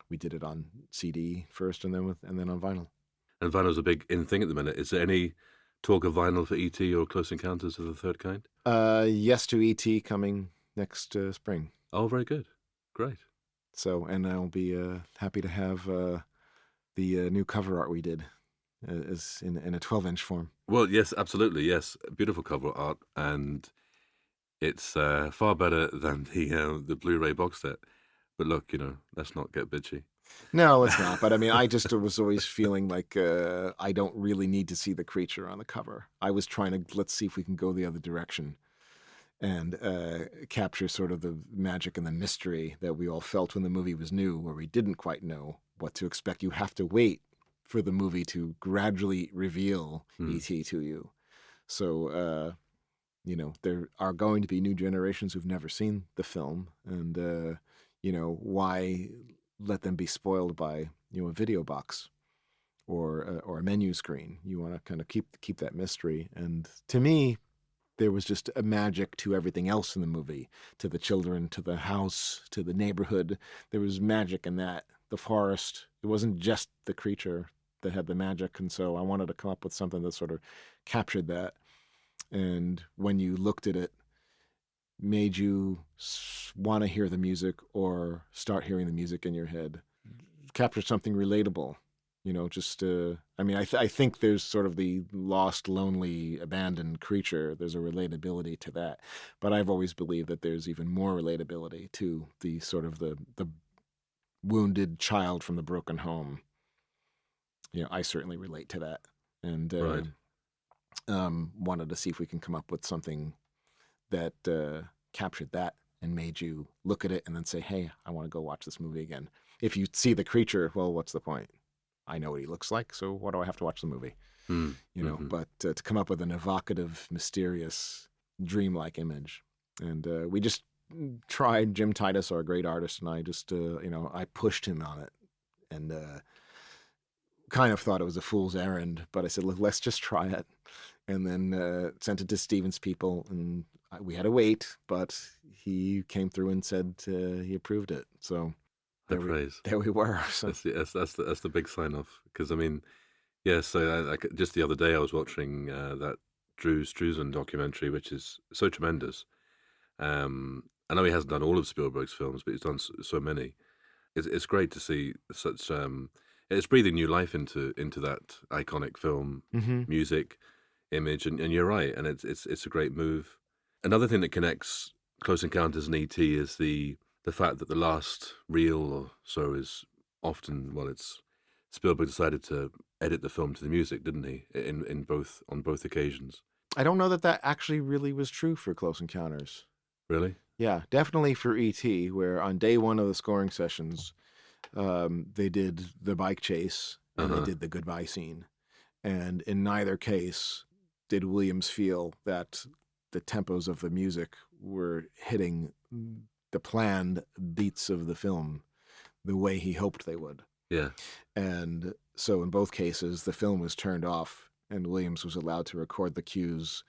we did it on CD first, and then on vinyl. And vinyl's a big in thing at the minute. Is there any talk of vinyl for E.T. or Close Encounters of the Third Kind? Yes to E.T. coming next spring. Oh, very good. Great. So, and I'll be happy to have the new cover art we did is in a 12-inch form. Well, yes, absolutely, yes. Beautiful cover art, and it's far better than the Blu-ray box set. But look, let's not get bitchy. No, let's not. But I mean, I just was always feeling like I don't really need to see the creature on the cover. I was trying to, let's see if we can go the other direction and capture sort of the magic and the mystery that we all felt when the movie was new, where we didn't quite know what to expect. You have to wait for the movie to gradually reveal E.T. to you. So, there are going to be new generations who've never seen the film, and why let them be spoiled by a video box or a menu screen? You want to kind of keep that mystery. And to me, there was just a magic to everything else in the movie, to the children, to the house, to the neighborhood. There was magic in that. The forest. It wasn't just the creature that had the magic, and so I wanted to come up with something that sort of captured that. And when you looked at it, made you want to hear the music or start hearing the music in your head. Capture something relatable, I think there's sort of the lost, lonely, abandoned creature. There's a relatability to that. But I've always believed that there's even more relatability to the sort of the wounded child from the broken home. I certainly relate to that. And wanted to see if we can come up with something that captured that and made you look at it and then say, hey, I want to go watch this movie again. If you see the creature, well, what's the point? I know what he looks like, so why do I have to watch the movie? But to come up with an evocative, mysterious, dreamlike image. And we just tried. Jim Titus, our great artist, and I just, I pushed him on it and kind of thought it was a fool's errand, but I said, look, let's just try it. And then sent it to Stevens people, and we had to wait, but he came through and said he approved it. So there we were. So. That's the big sign off. Because so just the other day I was watching that Drew Struzan documentary, which is so tremendous. I know he hasn't done all of Spielberg's films, but he's done so many. It's great to see such. It's breathing new life into that iconic film, music, image, and you're right, and it's a great move. Another thing that connects Close Encounters and E.T. is the fact that the last reel or so is often, it's Spielberg decided to edit the film to the music, didn't he? On both occasions. I don't know that actually really was true for Close Encounters. Really? Yeah, definitely for E.T., where on day one of the scoring sessions, They did the bike chase and they did the goodbye scene. And in neither case did Williams feel that the tempos of the music were hitting the planned beats of the film the way he hoped they would. Yeah. And so in both cases, the film was turned off and Williams was allowed to record the cues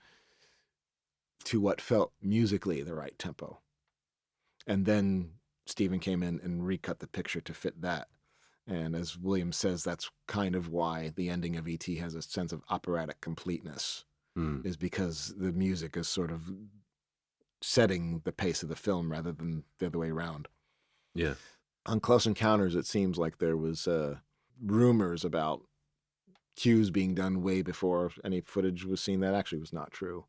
to what felt musically the right tempo. And then Steven came in and recut the picture to fit that. And as Williams says, that's kind of why the ending of E.T. has a sense of operatic completeness, is because the music is sort of setting the pace of the film rather than the other way around. Yeah. On Close Encounters, it seems like there was rumors about cues being done way before any footage was seen. That actually was not true.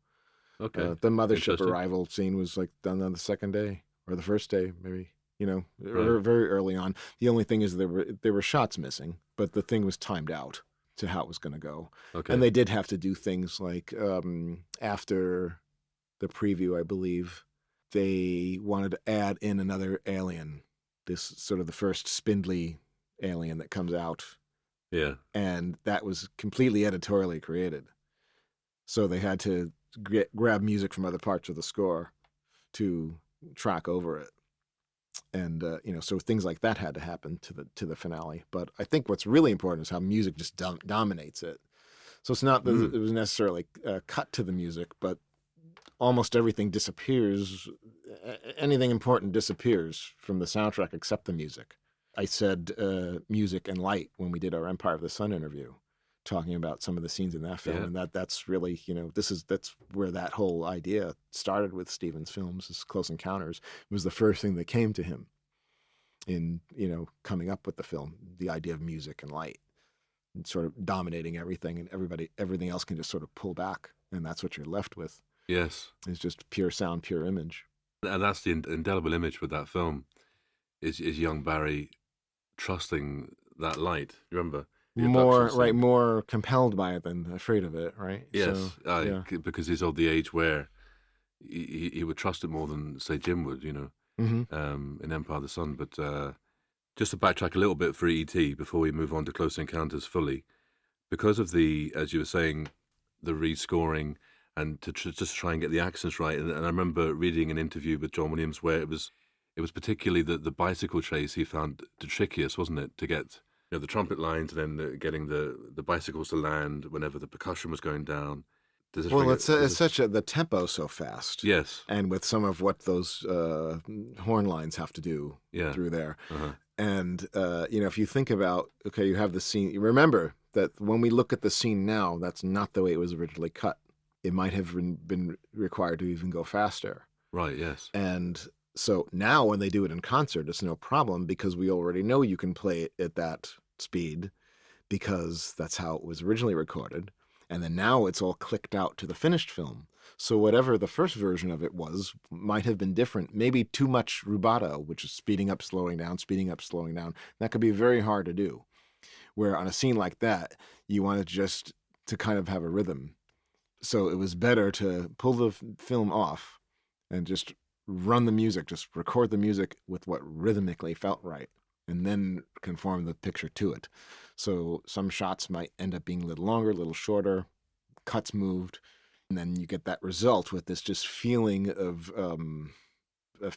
Okay. The mothership arrival scene was like done on the second day or the first day, maybe. Very early on. The only thing is there were shots missing, but the thing was timed out to how it was going to go. Okay. And they did have to do things like after the preview, I believe, they wanted to add in another alien, this sort of the first spindly alien that comes out. Yeah. And that was completely editorially created. So they had to grab music from other parts of the score to track over it. And so things like that had to happen to the finale. But I think what's really important is how music just dominates it. So it's not that it was necessarily cut to the music, but almost everything disappears. Anything important disappears from the soundtrack except the music. I said music and light when we did our Empire of the Sun interview, talking about some of the scenes in that film, and that's really that's where that whole idea started with Steven's films. Is Close Encounters was the first thing that came to him in coming up with the film, the idea of music and light, and sort of dominating everything, and everything else can just sort of pull back, and that's what you're left with. Yes, it's just pure sound, pure image, and that's the indelible image with that film. Is young Barry trusting that light? Remember? More compelled by it than afraid of it, right? Yes, because he's of the age where he would trust it more than, say, Jim would, in Empire of the Sun. But just to backtrack a little bit for E.T. before we move on to Close Encounters fully, because of the, as you were saying, the rescoring and to just try and get the accents right. And I remember reading an interview with John Williams where it was particularly the bicycle chase he found the trickiest, wasn't it, to get the trumpet lines and then getting the bicycles to land whenever the percussion was going down. It's such the tempo so fast. Yes. And with some of what those horn lines have to do through there. And, if you think about, okay, you have the scene, you remember that when we look at the scene now, that's not the way it was originally cut. It might have been required to even go faster. Right, yes. And so now when they do it in concert, it's no problem because we already know you can play it at that speed because that's how it was originally recorded. And then now it's all clicked out to the finished film. So whatever the first version of it was might have been different. Maybe too much rubato, which is speeding up, slowing down, speeding up, slowing down. That could be very hard to do. Where on a scene like that, you want it just to kind of have a rhythm. So it was better to pull the film off and just run the music, just record the music with what rhythmically felt right, and then conform the picture to it. So some shots might end up being a little longer, a little shorter, cuts moved, and then you get that result with this just feeling of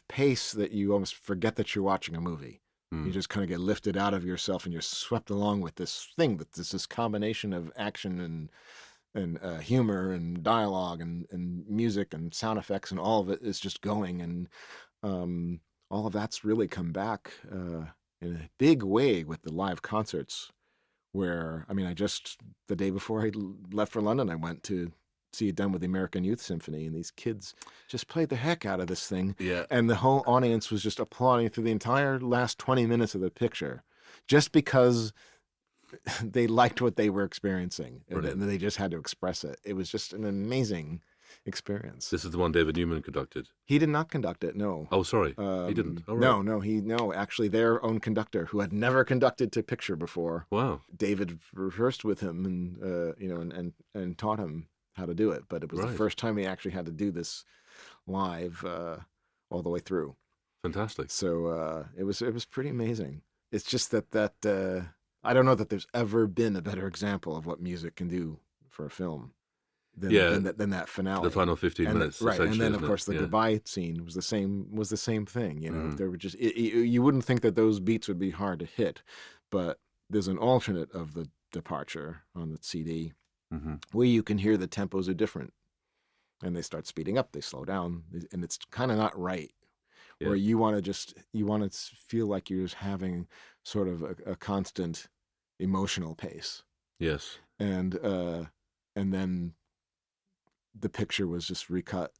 pace that you almost forget that you're watching a movie. You just kind of get lifted out of yourself and you're swept along with this thing, that this combination of action and humor and dialogue and music and sound effects, and all of it is just going. And all of that's really come back in a big way with the live concerts where, the day before I left for London, I went to see it done with the American Youth Symphony, and these kids just played the heck out of this thing. Yeah. And the whole audience was just applauding through the entire last 20 minutes of the picture just because they liked what they were experiencing. Brilliant. And they just had to express it. It was just an amazing experience. This is the one David Newman conducted. He did not conduct it, no. Oh, sorry. He didn't. Oh, right. No, actually their own conductor who had never conducted to picture before. Wow. David rehearsed with him and taught him how to do it, but it was the first time he actually had to do this live all the way through. Fantastic. So it was pretty amazing. It's just that I don't know that there's ever been a better example of what music can do for a film than that finale. The final 15 minutes, right? And then, of isn't course, it? the goodbye scene was the same thing. You know, Mhm. there were just you wouldn't think that those beats would be hard to hit, but there's an alternate of the departure on the CD Mhm. where you can hear the tempos are different, and they start speeding up, they slow down, and it's kind of not right. Yeah. Where you want to feel like you're just having sort of a constant emotional pace, Yes. and then the picture was just recut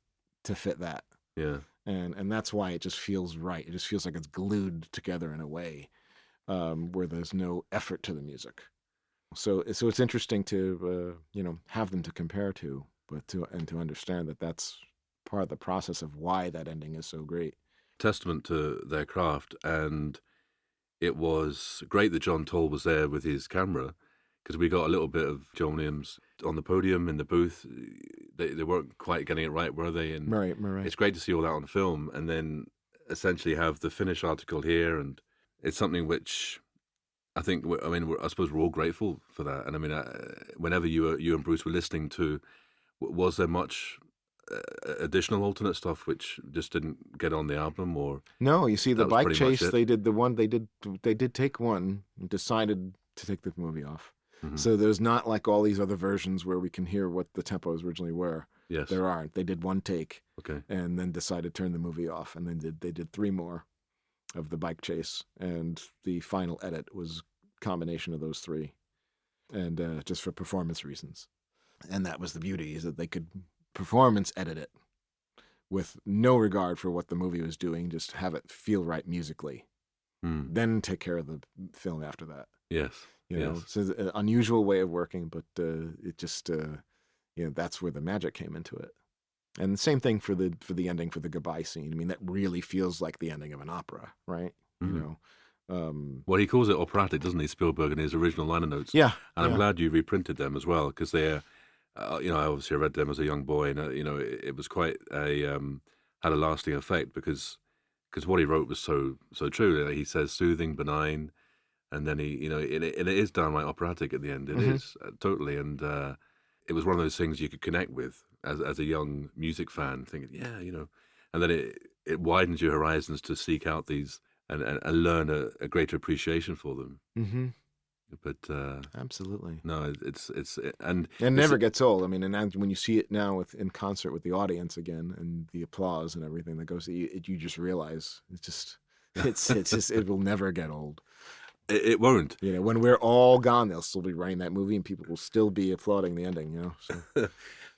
to fit that. Yeah. And that's why it just feels right. It just feels like it's glued together in a way where there's no effort to the music. So it's interesting to have them to compare to, but to understand that that's part of the process of why that ending is so great. Testament to their craft, and it was great that John Toll was there with his camera, because we got a little bit of John Williams on the podium in the booth. They weren't quite getting it right, were they? And Right. it's great to see all that on film, and then essentially have the finished article here, and it's something which I think, I suppose we're all grateful for that. And I mean, whenever you and Bruce were listening to, was there much additional alternate stuff which just didn't get on the album, or No, you see, the that was bike pretty much chase, it? they did take one and decided to take the movie off. Mhm. So there's not like all these other versions where we can hear what the tempos originally were. Yes. There aren't. They did one take Okay. and then decided to turn the movie off, and then they did 3 more of the bike chase, and the final edit was a combination of those 3, and just for performance reasons. And that was the beauty, is that they could performance edit it with no regard for what the movie was doing, just have it feel right musically, then take care of the film after that. Yes. You know, Yes. so it's an unusual way of working, but it just that's where the magic came into it. And the same thing for the ending, for the goodbye scene. I mean, that really feels like the ending of an opera, right? Mhm. You know, Well, he calls it operatic, doesn't he, Spielberg, in his original liner notes? yeah. And I'm glad you reprinted them as well, because they're, I obviously read them as a young boy, and it was quite had a lasting effect, because what he wrote was so true. He says soothing, benign, and then he, and it is downright operatic at the end. It is totally, and it was one of those things you could connect with as a young music fan, thinking, and then it widens your horizons to seek out these and learn a greater appreciation for them. Mm-hmm. But Absolutely. no, it's and it never gets old. I mean, and when you see it now in concert with the audience again, and the applause and everything that goes, you just realize it's just it will never get old. It won't. When we're all gone, they'll still be running that movie, and people will still be applauding the ending. So.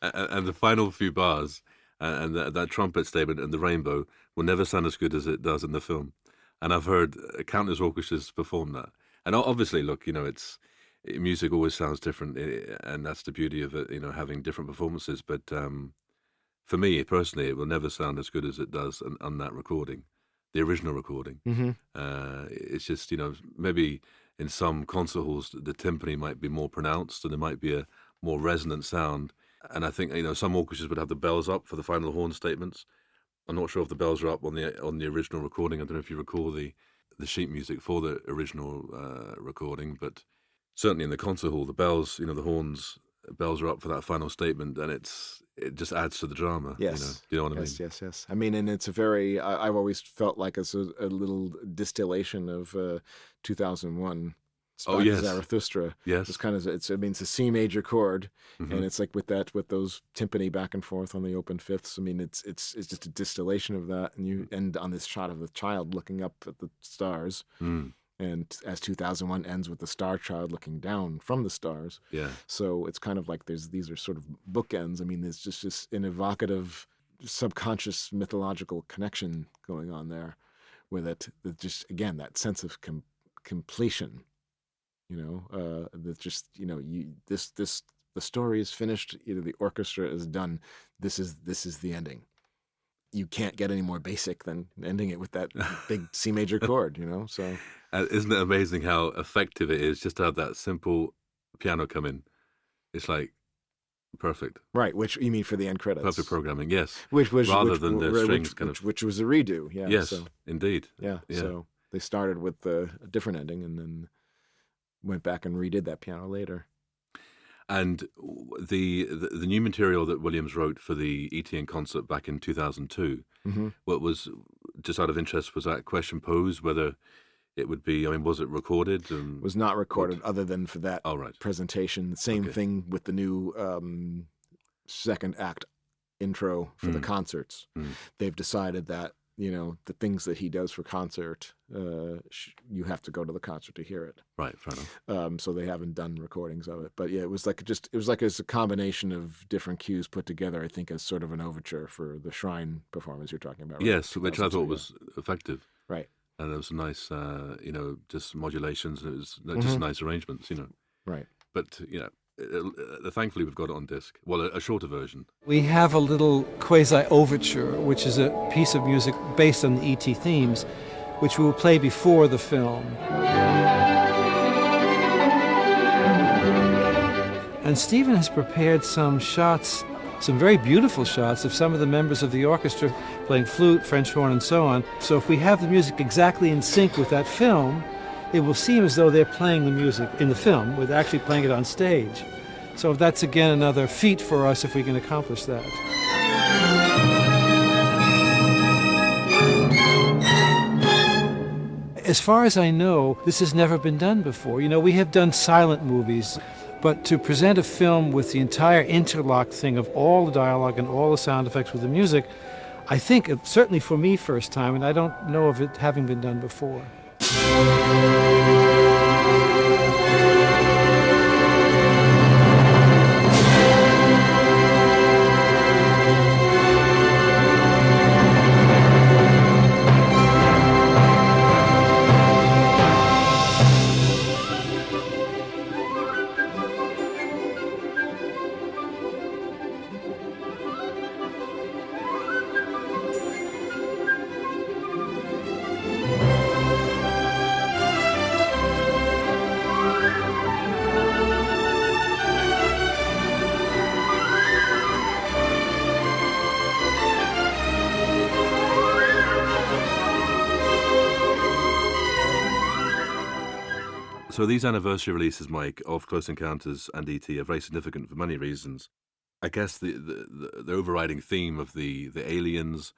And the final few bars and that trumpet statement and the rainbow will never sound as good as it does in the film. And I've heard countless orchestras perform that. And obviously, look, music always sounds different, and that's the beauty of it, having different performances. But for me personally, it will never sound as good as it does on that recording, the original recording. Mm-hmm. It's just, maybe in some concert halls, the timpani might be more pronounced, and there might be a more resonant sound. And I think, some orchestras would have the bells up for the final horn statements. I'm not sure if the bells are up on the original recording. I don't know if you recall the sheet music for the original recording, but certainly in the concert hall, the bells, the horns, bells are up for that final statement, and it just adds to the drama. Yes. Do you know what I mean? Yes. I mean, and it's a very, I've always felt like it's a little distillation of 2001. Oh, yes. Zarathustra. Yes. It's kind of, it's a C major chord, Mhm. and it's like with those timpani back and forth on the open fifths. I mean, it's just a distillation of that, and you end on this shot of the child looking up at the stars, and as 2001 ends with the star child looking down from the stars. Yeah. So it's kind of like these are sort of bookends. I mean, there's just an evocative, subconscious mythological connection going on there, with it. That just, again, that sense of completion. That just, the story is finished. The orchestra is done. This is the ending. You can't get any more basic than ending it with that big C major chord. So isn't it amazing how effective it is just to have that simple piano come in? It's like perfect. Right, which you mean for the end credits? Perfect programming, yes. Which was rather than the strings which was a redo. Yeah. Yes, So, indeed. yeah. So They started with a different ending and then went back and redid that piano later. And the new material that Williams wrote for the E.T. in concert back in 2002, what was, just out of interest, was that question posed whether it would be, I mean, was it recorded? It was not recorded other than for that presentation. Same thing with the new second act intro for the concerts. They've decided that, the things that he does for concert, you have to go to the concert to hear it. Right, fair enough. So they haven't done recordings of it. But yeah, it was like it's a combination of different cues put together, I think, as sort of an overture for the Shrine performance you're talking about. Right? Yes, which I thought was effective. Right. And there was some nice, just modulations, and it was just nice arrangements, Right. But, thankfully we've got it on disc. Well, a shorter version. We have a little quasi-overture, which is a piece of music based on the E.T. themes, which we will play before the film. And Stephen has prepared some shots, some very beautiful shots of some of the members of the orchestra playing flute, French horn, and so on. So if we have the music exactly in sync with that film, it will seem as though they're playing the music in the film, with actually playing it on stage. So that's, again, another feat for us if we can accomplish that. As far as I know, this has never been done before. We have done silent movies, but to present a film with the entire interlocked thing of all the dialogue and all the sound effects with the music, I think, certainly for me, first time, and I don't know of it having been done before. So these anniversary releases, Mike, of Close Encounters and E.T. are very significant for many reasons. I guess the overriding theme of the aliens,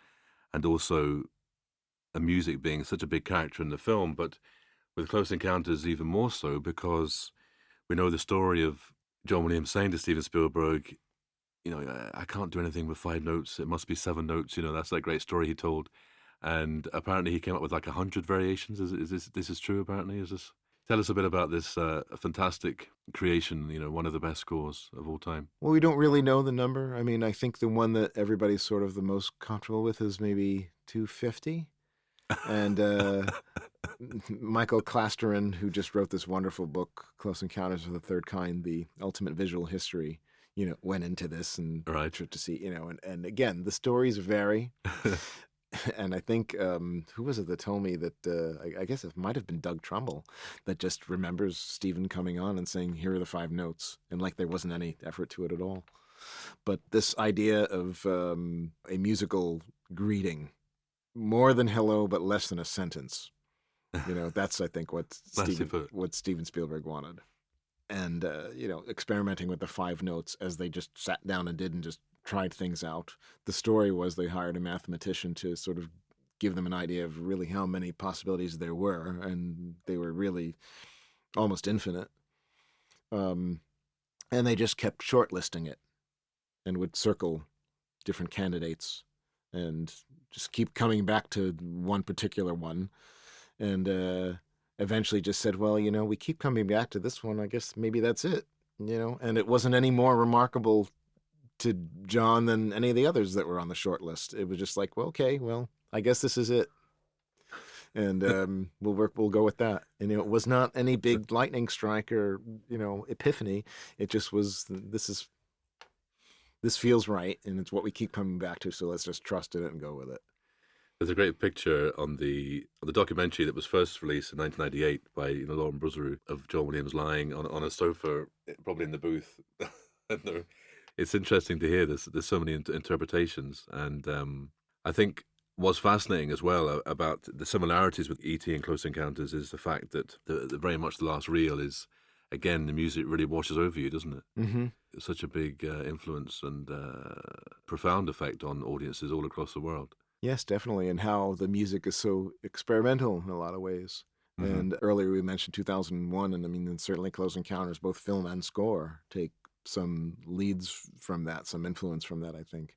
and also a music being such a big character in the film, but with Close Encounters even more so, because we know the story of John Williams saying to Steven Spielberg, I can't do anything with 5 notes. It must be 7 notes. That's that great story he told. And apparently he came up with like 100 variations. Is this true, apparently? Is this... Tell us a bit about this fantastic creation, one of the best scores of all time. Well, we don't really know the number. I mean, I think the one that everybody's sort of the most comfortable with is maybe 250. And Michael Clasterin, who just wrote this wonderful book, Close Encounters of the Third Kind, The Ultimate Visual History, went into this and tried to see, and again, the stories vary. And I think, who was it that told me that, I guess it might have been Doug Trumbull, that just remembers Stephen coming on and saying, here are the 5 notes, and like there wasn't any effort to it at all. But this idea of a musical greeting, more than hello, but less than a sentence, that's, I think, what Steven Spielberg wanted. And, experimenting with the 5 notes as they just sat down and did and just tried things out. The story was they hired a mathematician to sort of give them an idea of really how many possibilities there were, and they were really almost infinite. And they just kept shortlisting it and would circle different candidates and just keep coming back to one particular one. And eventually just said, well, we keep coming back to this one. I guess maybe that's it, and it wasn't any more remarkable to John than any of the others that were on the short list. It was just like, well, okay, well, I guess this is it. And we'll go with that. And it was not any big lightning strike or, epiphany. It just was, this feels right, and it's what we keep coming back to, so let's just trust it and go with it. There's a great picture on the documentary that was first released in 1998 by Lauren Brusserow of John Williams lying on a sofa, probably in the booth. It's interesting to hear this. There's so many interpretations, and I think What's fascinating as well about the similarities with E.T. and Close Encounters is the fact that the very much the last reel is, again, the music really washes over you, doesn't it? Mm-hmm. It's such a big influence and profound effect on audiences all across the world. Yes, definitely, and how the music is so experimental in a lot of ways. Mm-hmm. And earlier we mentioned 2001, and I mean, certainly Close Encounters, both film and score, take some leads from that, some influence from that, I think,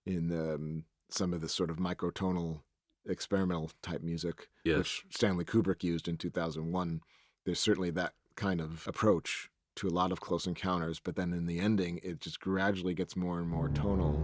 in some of the sort of microtonal experimental type music, yes, which Stanley Kubrick used in 2001. There's certainly that kind of approach to a lot of Close Encounters, but then in the ending, it just gradually gets more and more tonal.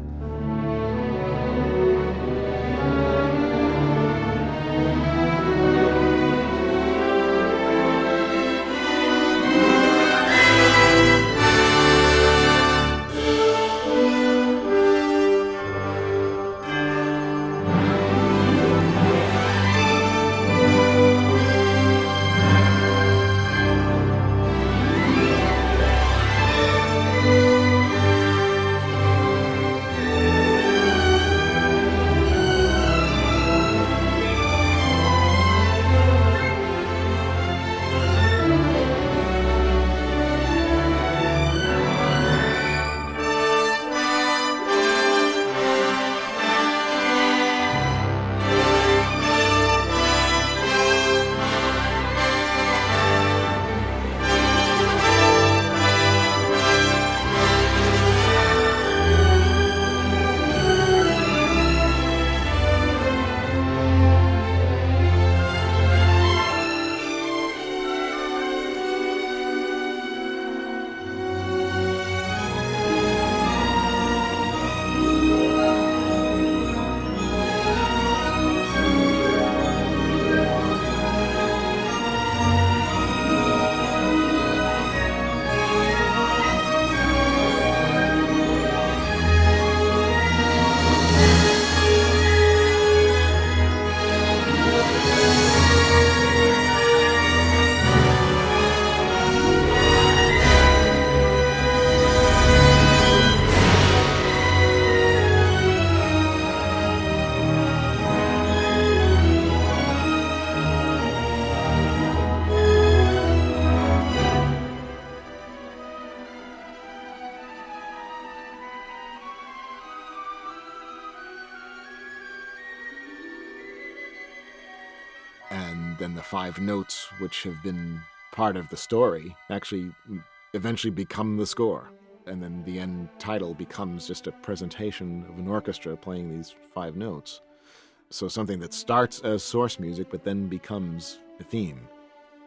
And then the 5 notes, which have been part of the story, actually eventually become the score. And then the end title becomes just a presentation of an orchestra playing these 5 notes. So something that starts as source music, but then becomes a theme.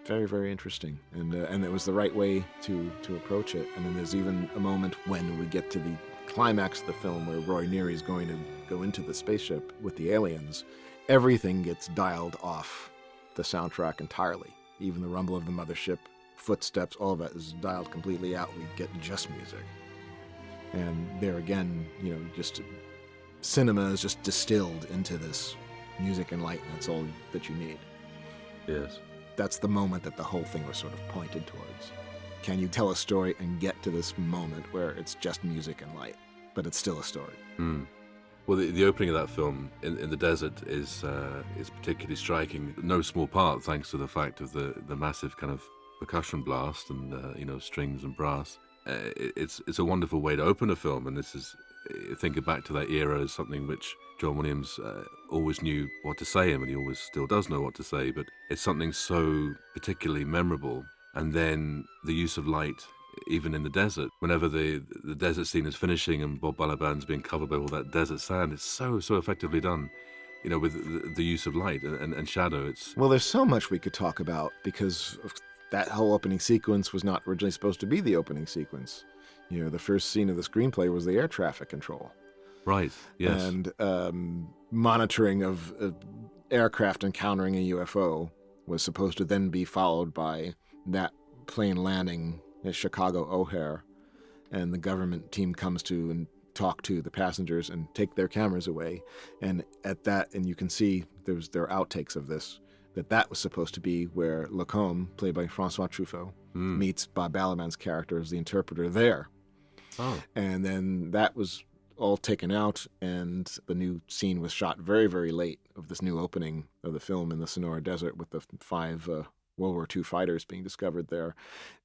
Very, very interesting. And it was the right way to approach it. And then there's even a moment when we get to the climax of the film where Roy Neary is going to go into the spaceship with the aliens. Everything gets dialed off the soundtrack entirely. Even the rumble of the mothership, footsteps, all of that is dialed completely out. We get just music. And there again, just cinema is just distilled into this music and light, and that's all that you need. Yes. That's the moment that the whole thing was sort of pointed towards. Can you tell a story and get to this moment where it's just music and light, but it's still a story? Mm. Well, the opening of that film in the desert is particularly striking. No small part, thanks to the fact of the massive kind of percussion blast and strings and brass. It's a wonderful way to open a film, and this is, thinking back to that era, as something which John Williams always knew what to say, and he always still does know what to say, but it's something so particularly memorable. And then the use of light, even in the desert, whenever the desert scene is finishing and Bob Balaban's being covered by all that desert sand, it's so effectively done, with the use of light and shadow. Well, there's so much we could talk about, because that whole opening sequence was not originally supposed to be the opening sequence. The first scene of the screenplay was the air traffic control. Right, yes. And monitoring of aircraft encountering a UFO was supposed to then be followed by that plane landing at Chicago O'Hare, and the government team comes to and talk to the passengers and take their cameras away. And at that, and you can see there are outtakes of this, that was supposed to be where Lacombe, played by Francois Truffaut, meets Bob Balaban's character as the interpreter there. Oh. And then that was all taken out, and the new scene was shot very, very late of this new opening of the film in the Sonora Desert with the 5 World War II fighters being discovered there.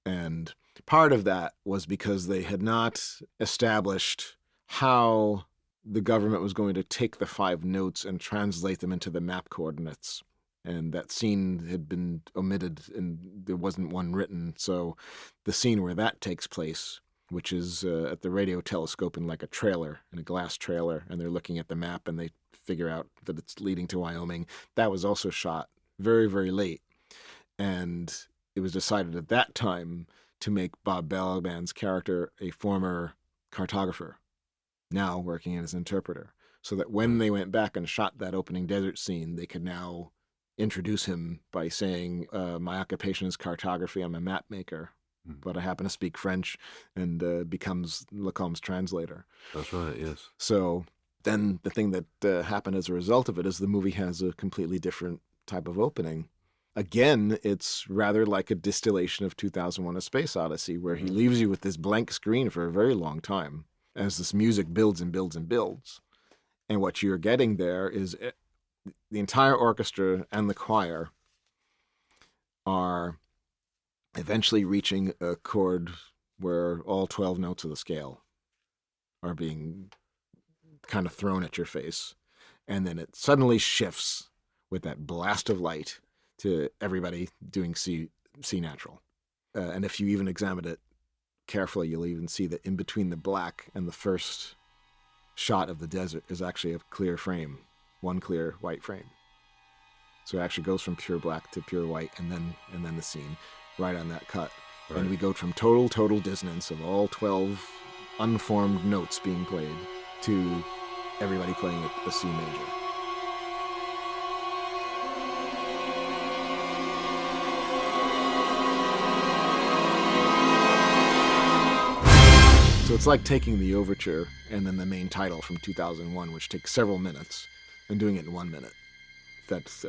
And part of that was because they had not established how the government was going to take the 5 notes and translate them into the map coordinates. And that scene had been omitted, and there wasn't one written. So the scene where that takes place, which is at the radio telescope in like a trailer, in a glass trailer, and they're looking at the map and they figure out that it's leading to Wyoming, that was also shot very, very late. And it was decided at that time to make Bob Balaban's character a former cartographer, now working as an interpreter, so that when they went back and shot that opening desert scene, they could now introduce him by saying, my occupation is cartography, I'm a map maker, but I happen to speak French, and becomes Lacombe's translator. That's right, yes. So then the thing that happened as a result of it is the movie has a completely different type of opening. Again, it's rather like a distillation of 2001: A Space Odyssey, where he leaves you with this blank screen for a very long time as this music builds and builds and builds. And what you're getting there is the entire orchestra and the choir are eventually reaching a chord where all 12 notes of the scale are being kind of thrown at your face. And then it suddenly shifts with that blast of light to everybody doing C natural. And if you even examine it carefully, you'll even see that in between the black and the first shot of the desert is actually a clear frame, one clear white frame. So it actually goes from pure black to pure white, and then the scene right on that cut. Right. And we go from total dissonance of all 12 unformed notes being played to everybody playing a C major. So it's like taking the overture and then the main title from 2001, which takes several minutes, and doing it in 1 minute. That's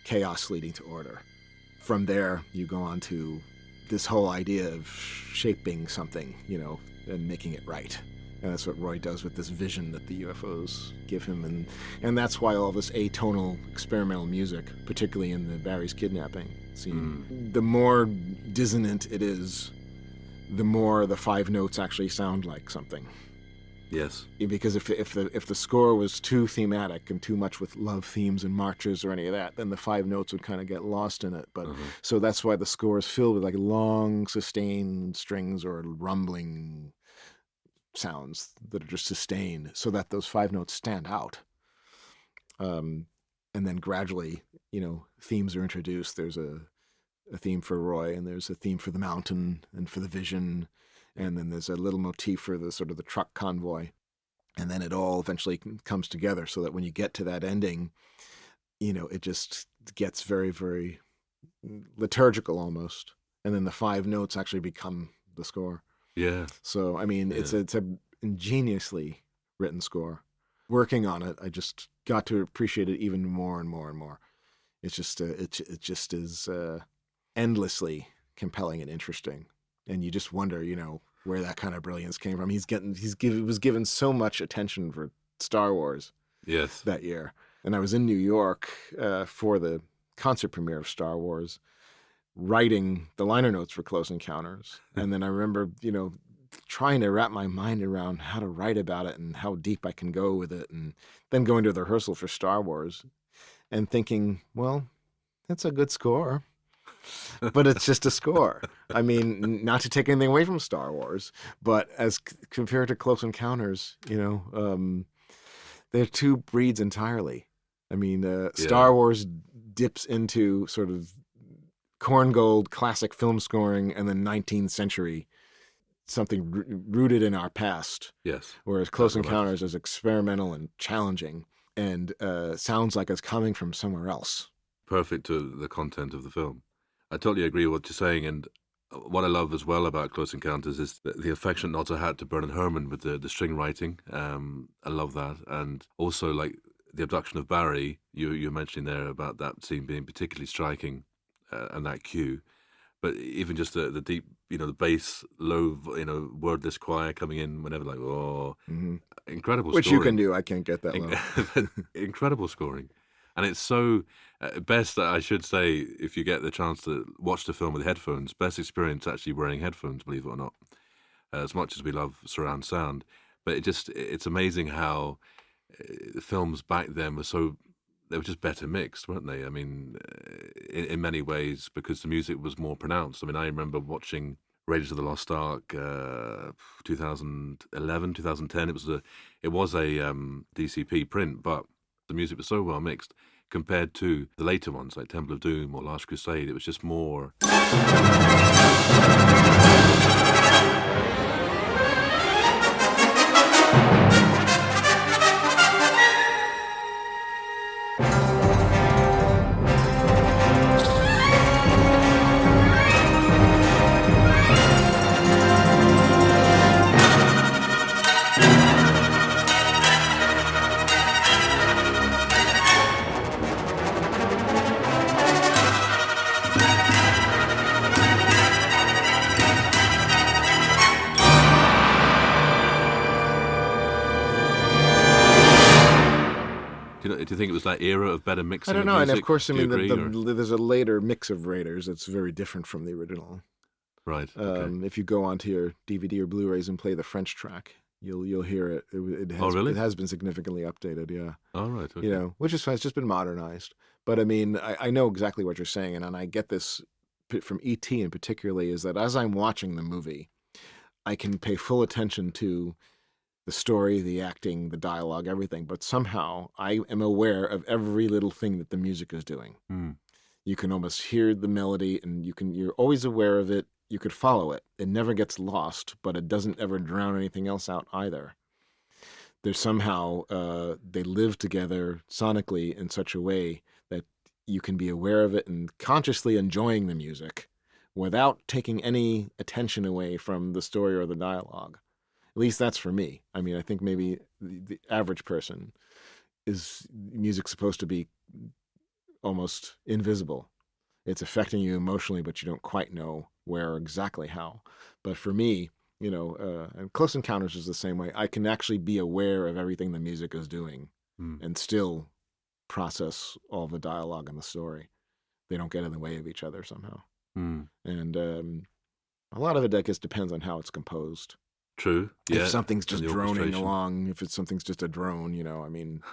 chaos leading to order. From there, you go on to this whole idea of shaping something, and making it right. And that's what Roy does with this vision that the UFOs give him. And that's why all this atonal experimental music, particularly in the Barry's kidnapping scene, the more dissonant it is, the more the 5 notes actually sound like something. Yes. Because if the score was too thematic and too much with love themes and marches or any of that, then the 5 notes would kind of get lost in it. But so that's why the score is filled with like long sustained strings or rumbling sounds that are just sustained, so that those 5 notes stand out. And then gradually, themes are introduced. There's a theme for Roy, and there's a theme for the mountain and for the vision, and then there's a little motif for the sort of the truck convoy, and then it all eventually comes together so that when you get to that ending, it just gets very, very liturgical almost, and then the 5 notes actually become the score. Yeah. So it's a ingeniously written score. Working on it, I just got to appreciate it even more and more and more. It's just it just is endlessly compelling and interesting, and you just wonder, where that kind of brilliance came from. He was given so much attention for Star Wars, yes, that year, and I was in New York for the concert premiere of Star Wars, writing the liner notes for Close Encounters, and then I remember, trying to wrap my mind around how to write about it and how deep I can go with it, and then going to the rehearsal for Star Wars, and thinking, well, that's a good score. But it's just a score. Not to take anything away from Star Wars, but as compared to Close Encounters, they're 2 breeds entirely. Star Wars dips into sort of corngold classic film scoring and the 19th century, something rooted in our past. Yes. Whereas Close Encounters is experimental and challenging, and sounds like it's coming from somewhere else. Perfect to the content of the film. I totally agree with what you're saying, and what I love as well about Close Encounters is the affectionate nods I had to Bernard Herrmann with the string writing. I love that, and also like the abduction of Barry. You're mentioning there about that scene being particularly striking, and that cue. But even just the deep, the bass, low, wordless choir coming in whenever, like, oh, incredible Which scoring. you can do. I can't get that low. Incredible scoring. And it's so, best, I should say, if you get the chance to watch the film with headphones, best experience actually wearing headphones, believe it or not, as much as we love surround sound. But it's amazing how the films back then they were just better mixed, weren't they? I mean, in many ways, because the music was more pronounced. I mean, I remember watching Raiders of the Lost Ark, 2011, 2010. It was a DCP print, but the music was so well mixed compared to the later ones like Temple of Doom or Last Crusade. It was just more. Do you think it was that era of better mixing? I don't know, music? and of course, I mean, or... there's a later mix of Raiders that's very different from the original. Right. Okay. If you go onto your DVD or Blu-rays and play the French track, you'll hear it. Really? It has been significantly updated. Yeah. Oh, right. Okay. Which is fine. It's just been modernized. But I mean, I know exactly what you're saying, and I get this from E.T. in particularly, is that as I'm watching the movie, I can pay full attention to the story, the acting, the dialogue, everything, but somehow I am aware of every little thing that the music is doing. You can almost hear the melody, and you're always aware of it. You could follow it. It never gets lost, but it doesn't ever drown anything else out either. There's somehow they live together sonically in such a way that you can be aware of it and consciously enjoying the music without taking any attention away from the story or the dialogue. At least that's for me. I mean, I think maybe the average person is music supposed to be almost invisible. It's affecting you emotionally, but you don't quite know where or exactly how. But for me, and Close Encounters is the same way. I can actually be aware of everything the music is doing and still process all the dialogue and the story. They don't get in the way of each other somehow. And a lot of it, I guess, depends on how it's composed. True. Yeah. If something's just droning along, if something's just a drone, I mean,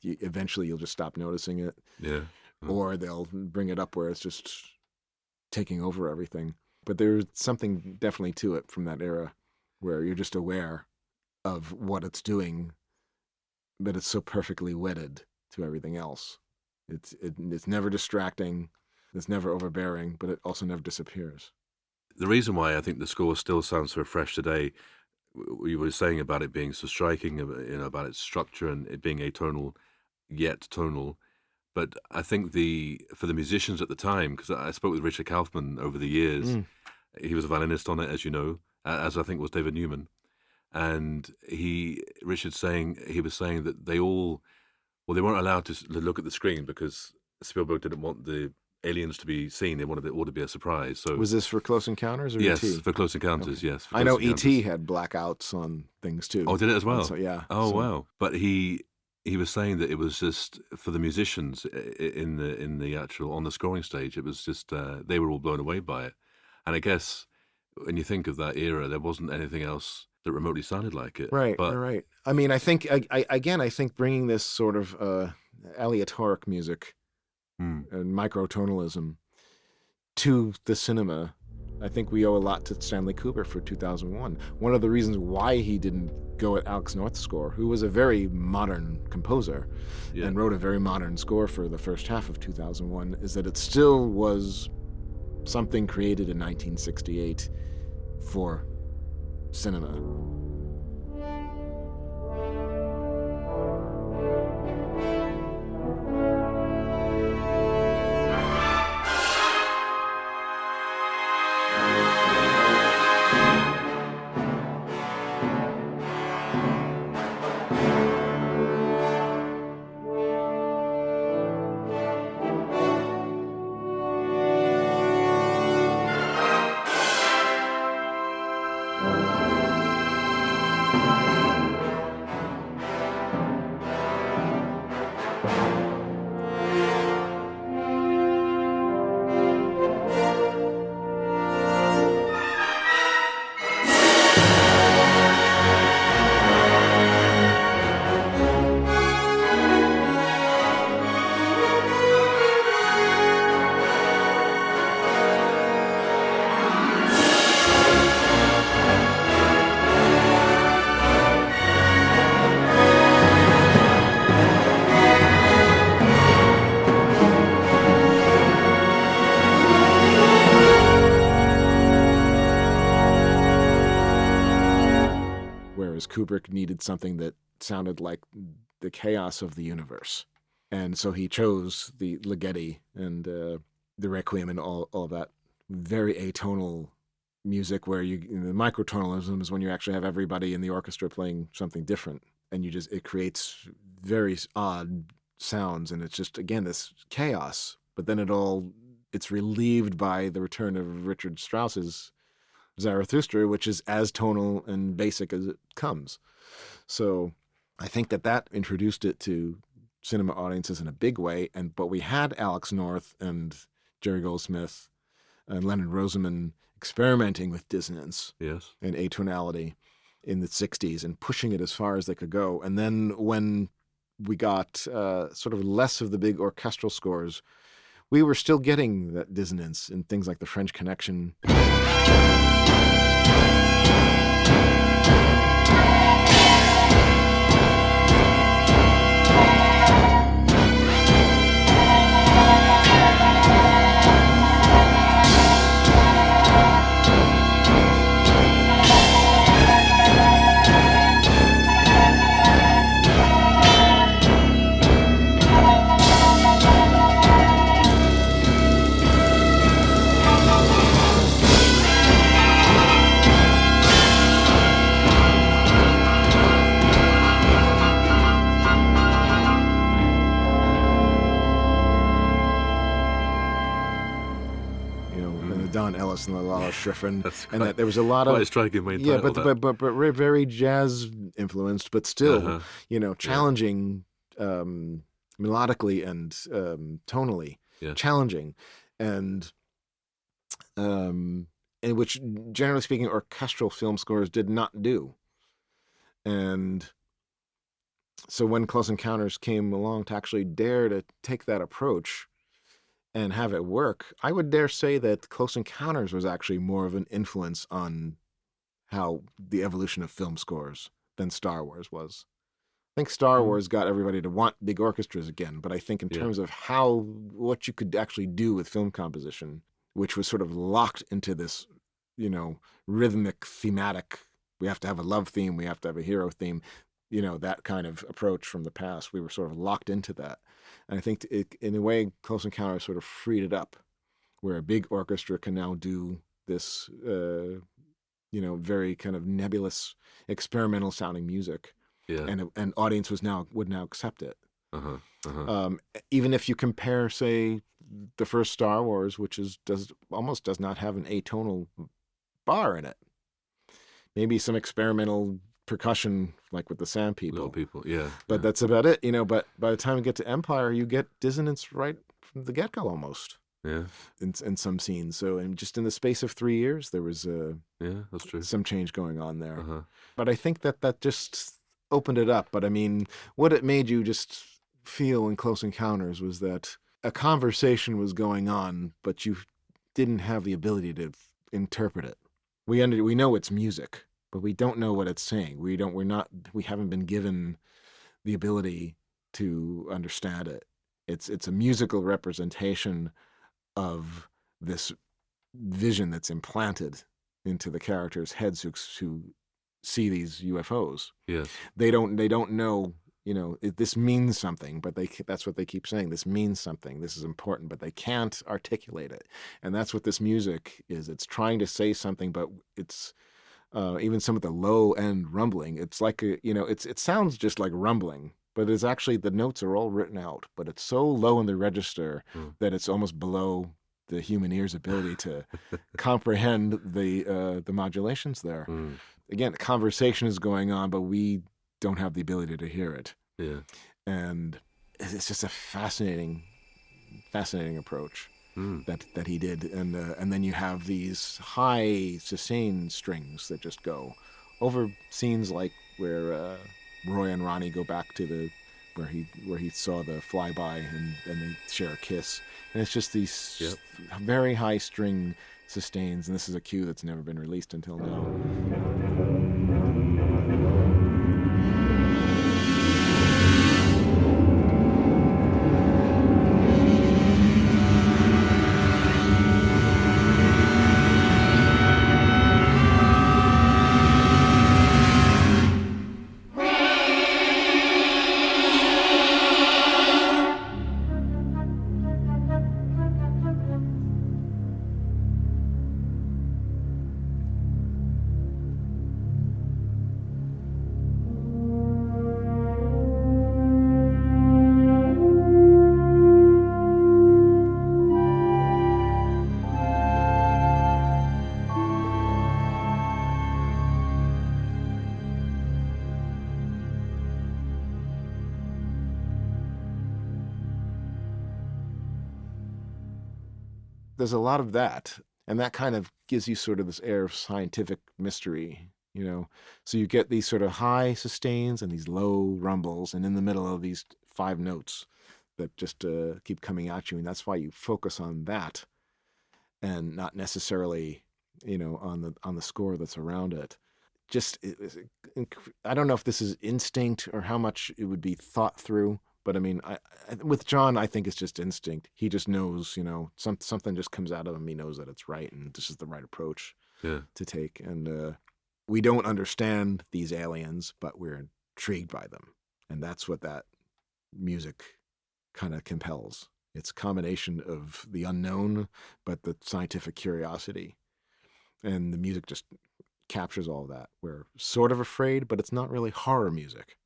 eventually you'll just stop noticing it. Yeah. Or they'll bring it up where it's just taking over everything. But there's something definitely to it from that era where you're just aware of what it's doing, but it's so perfectly wedded to everything else. It's never distracting, it's never overbearing, but it also never disappears. The reason why I think the score still sounds so fresh today, you were saying about it being so striking, about its structure and it being atonal yet tonal. But I think for the musicians at the time, because I spoke with Richard Kaufman over the years, he was a violinist on it, as you know, as I think was David Newman. And Richard he was saying that they weren't allowed to look at the screen because Spielberg didn't want the aliens to be seen. They wanted it all to be a surprise. So was this for Close Encounters or yes, E.T.? For Close Encounters, okay. Yes. I know E.T. had blackouts on things too. Oh, did it as well? So, yeah. Oh, wow. But he was saying that it was just for the musicians in the actual on the scoring stage. It was just they were all blown away by it. And I guess when you think of that era, there wasn't anything else that remotely sounded like it. Right. Right. I mean, I think I think bringing this sort of aleatoric music and microtonalism to the cinema, I think we owe a lot to Stanley Kubrick for 2001. One of the reasons why he didn't go at Alex North's score, who was a very modern composer and wrote a very modern score for the first half of 2001, is that it still was something created in 1968 for cinema. Kubrick needed something that sounded like the chaos of the universe. And so he chose the Ligeti and the Requiem and all of that very atonal music where the microtonalism is when you actually have everybody in the orchestra playing something different. And it creates very odd sounds. And it's just, again, this chaos. But then it's relieved by the return of Richard Strauss's Zarathustra, which is as tonal and basic as it comes. So I think that introduced it to cinema audiences in a big way. But we had Alex North and Jerry Goldsmith and Leonard Rosenman experimenting with dissonance and atonality in the 60s and pushing it as far as they could go. And then when we got sort of less of the big orchestral scores, we were still getting that dissonance in things like the French Connection. And the Lala Schifrin, and that there was a lot of striking main but very jazz influenced, but still challenging melodically and tonally, challenging, and which generally speaking orchestral film scores did not do. And so when Close Encounters came along to actually dare to take that approach and have it work, I would dare say that Close Encounters was actually more of an influence on how the evolution of film scores than Star Wars was. I think Star Wars got everybody to want big orchestras again, but I think in terms of what you could actually do with film composition, which was sort of locked into this, rhythmic, thematic, we have to have a love theme, we have to have a hero theme, that kind of approach from the past. We were sort of locked into that. And I think in a way, Close Encounters sort of freed it up, where a big orchestra can now do this, very kind of nebulous, experimental sounding music, and audience would now accept it. Even if you compare, say, the first Star Wars, which does not have an atonal bar in it, maybe some experimental percussion like with the Sand People. But that's about it, but by the time you get to Empire, you get dissonance right from the get-go almost. In some scenes. So just in the space of 3 years, there was that's true. Some change going on there. But I think that just opened it up. But I mean, what it made you just feel in Close Encounters was that a conversation was going on, but you didn't have the ability to interpret it. We know it's music, but we don't know what it's saying. We haven't been given the ability to understand it. It's a musical representation of this vision that's implanted into the characters' heads who see these UFOs. Yes. They don't know, this means something, but that's what they keep saying. This means something. This is important, but they can't articulate it. And that's what this music is. It's trying to say something, but it's even some of the low end rumbling. It's like it sounds just like rumbling, but it's actually, the notes are all written out, but it's so low in the register that it's almost below the human ear's ability to comprehend the modulations there. Again, conversation is going on, but we don't have the ability to hear it. And it's just a fascinating approach that he did. And then you have these high sustained strings that just go over scenes like where Roy and Ronnie go back to where he saw the flyby and they share a kiss, and it's just these very high string sustains, and this is a cue that's never been released until now. there's a lot of that, and that kind of gives you sort of this air of scientific mystery, you know. So you get these sort of high sustains and these low rumbles, and in the middle of these 5 notes that just keep coming at you, and that's why you focus on that, and not necessarily, you know, on the score that's around it. I don't know if this is instinct or how much it would be thought through, but I mean, with John, I think it's just instinct. He just knows, you know, something just comes out of him. He knows that it's right, and this is the right approach to take. And we don't understand these aliens, but we're intrigued by them, and that's what that music kind of compels. It's a combination of the unknown, but the scientific curiosity, and the music just captures all of that. We're sort of afraid, but it's not really horror music,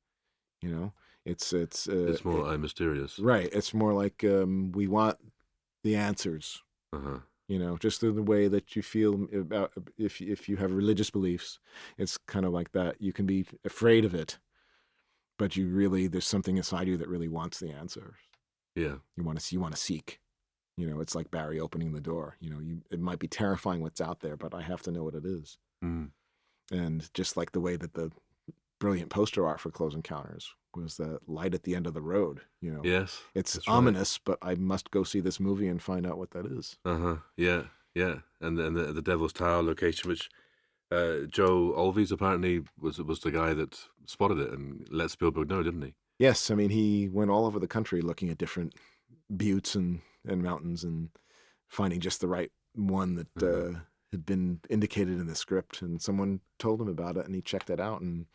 you know. It's more mysterious, right? It's more like we want the answers, you know, just in the way that you feel about if you have religious beliefs. It's kind of like that. You can be afraid of it, but there's something inside you that really wants the answers. Yeah, you want to seek. You know, it's like Barry opening the door. You know, it might be terrifying what's out there, but I have to know what it is. Mm. And just like the way that the brilliant poster art for Close Encounters was the light at the end of the road, you know. Yes. It's ominous, right. But I must go see this movie and find out what that is. Yeah. And then the Devil's Tower location, which Joe Alves apparently was the guy that spotted it and let Spielberg know, didn't he? Yes. I mean, he went all over the country looking at different buttes and mountains and finding just the right one that had been indicated in the script, and someone told him about it, and he checked it out, and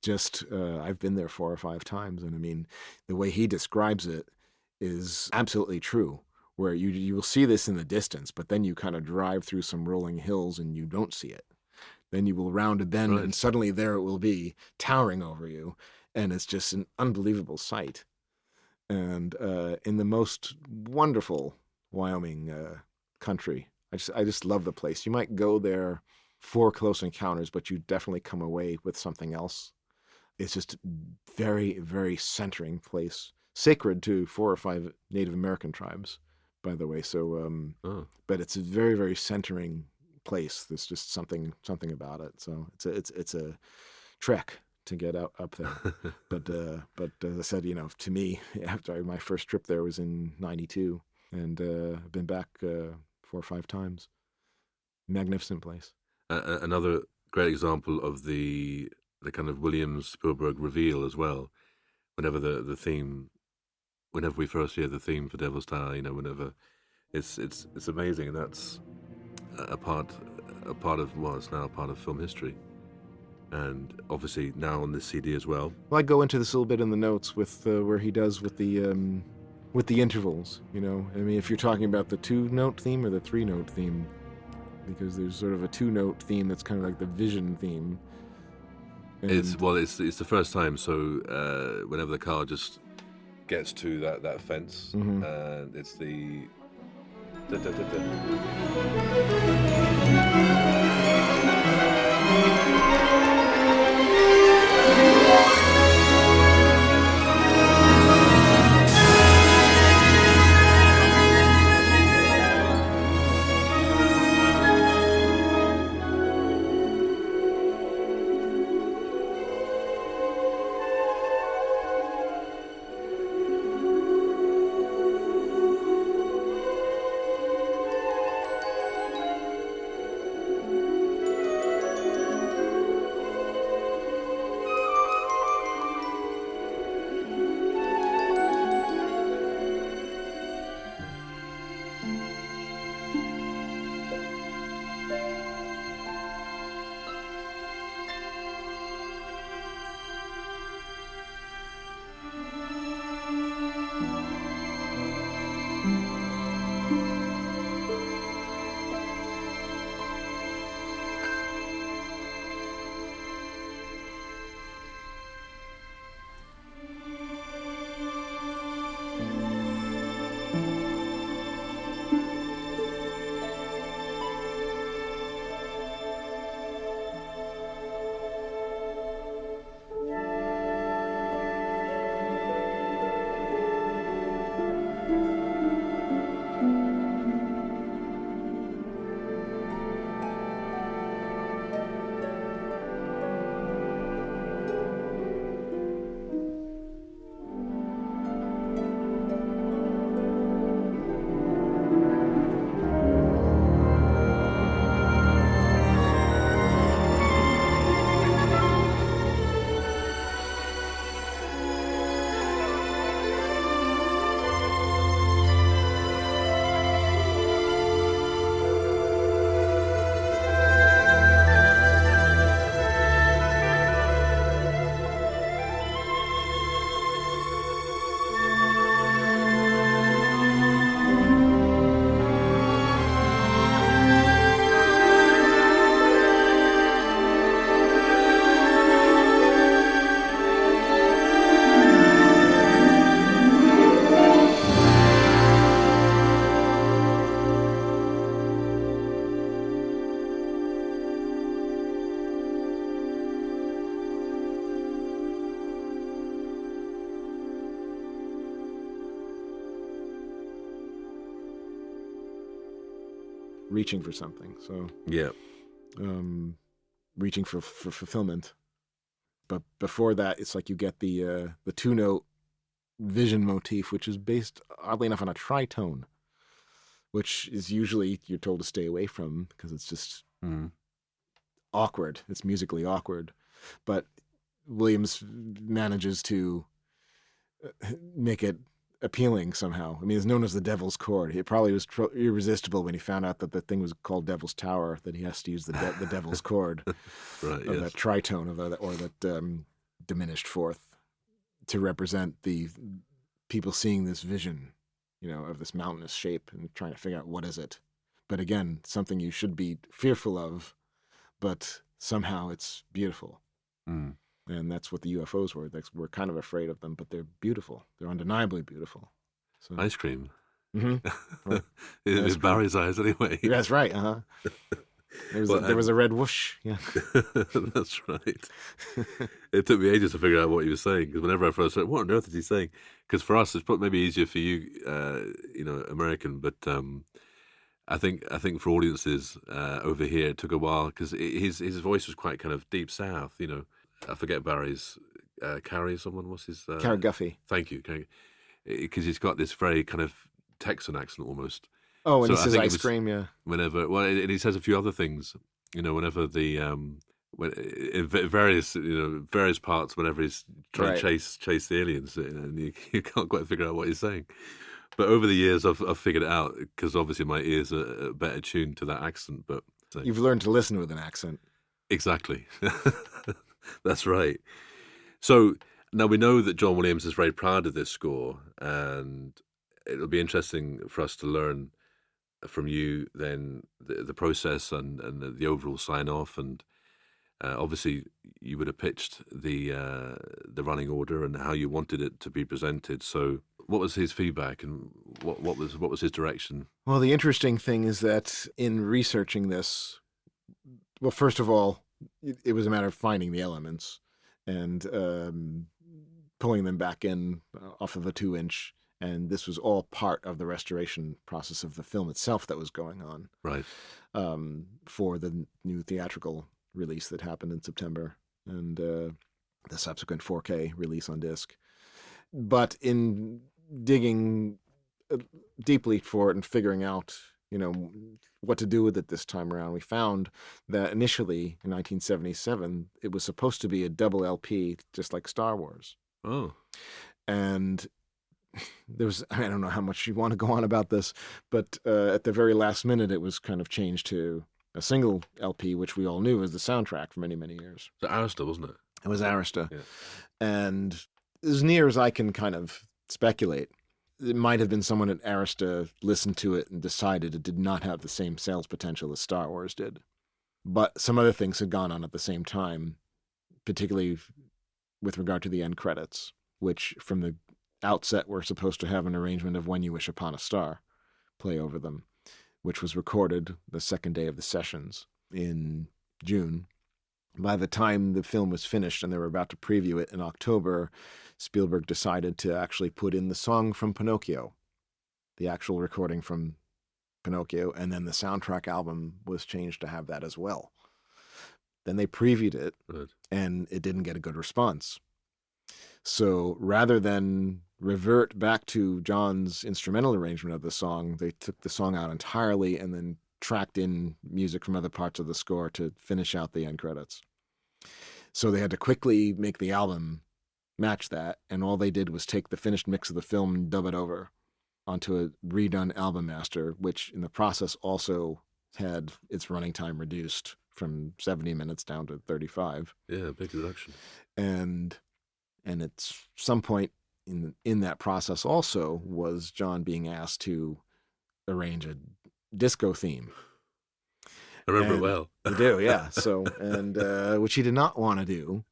just I've been there 4 or 5 times, and I mean, the way he describes it is absolutely true, where you will see this in the distance, but then you kind of drive through some rolling hills and you don't see it. Then you will round a bend, right, and suddenly there it will be towering over you, and it's just an unbelievable sight. And in the most wonderful Wyoming country, I just love the place. You might go there for Close Encounters, but you definitely come away with something else. It's just a very, very centering place, sacred to 4 or 5 Native American tribes, by the way. So, but it's a very, very centering place. There's just something about it. So it's a trek to get up there. but as I said, you know, to me, after my first trip there was in '92, and I've been back 4 or 5 times. Magnificent place. Another great example of the kind of Williams Spielberg reveal as well. Whenever whenever we first hear the theme for Devil's Tower, you know, whenever it's amazing, and that's a part of it's now a part of film history, and obviously now on this CD as well. Well, I go into this a little bit in the notes with where he does with the intervals. You know, I mean, if you're talking about the 2-note theme or the 3-note theme, because there's sort of a 2-note theme that's kind of like the vision theme. And it's the first time, so whenever the car just gets to that fence, and it's the reaching for something. So Yeah. reaching for fulfillment. But before that, it's like you get the 2-note vision motif, which is based, oddly enough, on a tritone, which is usually you're told to stay away from because it's just awkward. It's musically awkward. But Williams manages to make it appealing somehow. I mean, it's known as the Devil's Chord. It probably was irresistible when he found out that the thing was called Devil's Tower, that he has to use the Devil's Chord, Right, or yes. that tritone, or that diminished fourth, to represent the people seeing this vision, of this mountainous shape and trying to figure out what is it. But again, something you should be fearful of, but somehow it's beautiful. And that's what the UFOs were. We're kind of afraid of them, but they're beautiful. They're undeniably beautiful. So. Ice cream. Right. In Barry's eyes, anyway. That's right. There was a red whoosh. Yeah. That's right. It took me ages to figure out what he was saying, because whenever I first said, what on earth is he saying? Because for us, it's maybe easier for you, American, but I think for audiences over here, it took a while, because his voice was quite kind of deep south, I forget Barry's, Carrie someone, what's his? Carrie Guffey. Thank you. Because he's got this very kind of Texan accent almost. Oh, and So he I says think it ice was cream, yeah. And he says a few other things, whenever in various parts, whenever he's trying to chase the aliens, and you can't quite figure out what he's saying. But over the years, I've figured it out, because obviously my ears are better tuned to that accent. But You've learned to listen with an accent. Exactly. That's right. So now we know that John Williams is very proud of this score, and it'll be interesting for us to learn from you then the process and the overall sign off, and obviously you would have pitched the running order and how you wanted it to be presented. So what was his feedback, and what was his direction? Well, the interesting thing is that in researching this, well, first of all, it was a matter of finding the elements and pulling them back in off of a 2-inch. And this was all part of the restoration process of the film itself that was going on. Right. For the new theatrical release that happened in September, and the subsequent 4K release on disc. But in digging deeply for it and figuring out, what to do with it this time around, we found that initially in 1977, it was supposed to be a double LP, just like Star Wars. Oh. And I don't know how much you want to go on about this, but at the very last minute, it was kind of changed to a single LP, which we all knew was the soundtrack for many, many years. It was Arista, wasn't it? It was Arista. Yeah. And as near as I can kind of speculate, it might have been someone at Arista listened to it and decided it did not have the same sales potential as Star Wars did. But some other things had gone on at the same time, particularly with regard to the end credits, which from the outset were supposed to have an arrangement of When You Wish Upon a Star play over them, which was recorded the second day of the sessions in June. By the time the film was finished and they were about to preview it in October, Spielberg decided to actually put in the song from Pinocchio, the actual recording from Pinocchio, and then the soundtrack album was changed to have that as well. Then they previewed it, Right. and it didn't get a good response. So rather than revert back to John's instrumental arrangement of the song, they took the song out entirely and then tracked in music from other parts of the score to finish out the end credits. So they had to quickly make the album match that, and all they did was take the finished mix of the film and dub it over onto a redone album master, which in the process also had its running time reduced from 70 minutes down to 35. Yeah, big reduction. And at some point in that process also was John being asked to arrange a disco theme. I remember it well. You do, yeah. So, and which he did not want to do,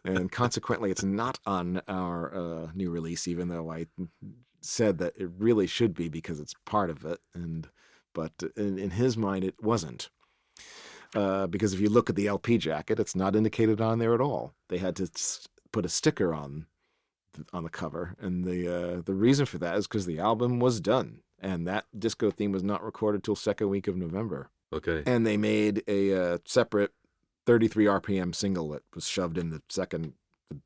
and consequently, it's not on our new release, even though I said that it really should be because it's part of it. But in his mind, it wasn't, because if you look at the LP jacket, it's not indicated on there at all. They had to put a sticker on the cover, and the reason for that is because the album was done. And that disco theme was not recorded till second week of November. Okay. And they made a separate 33 RPM single that was shoved in the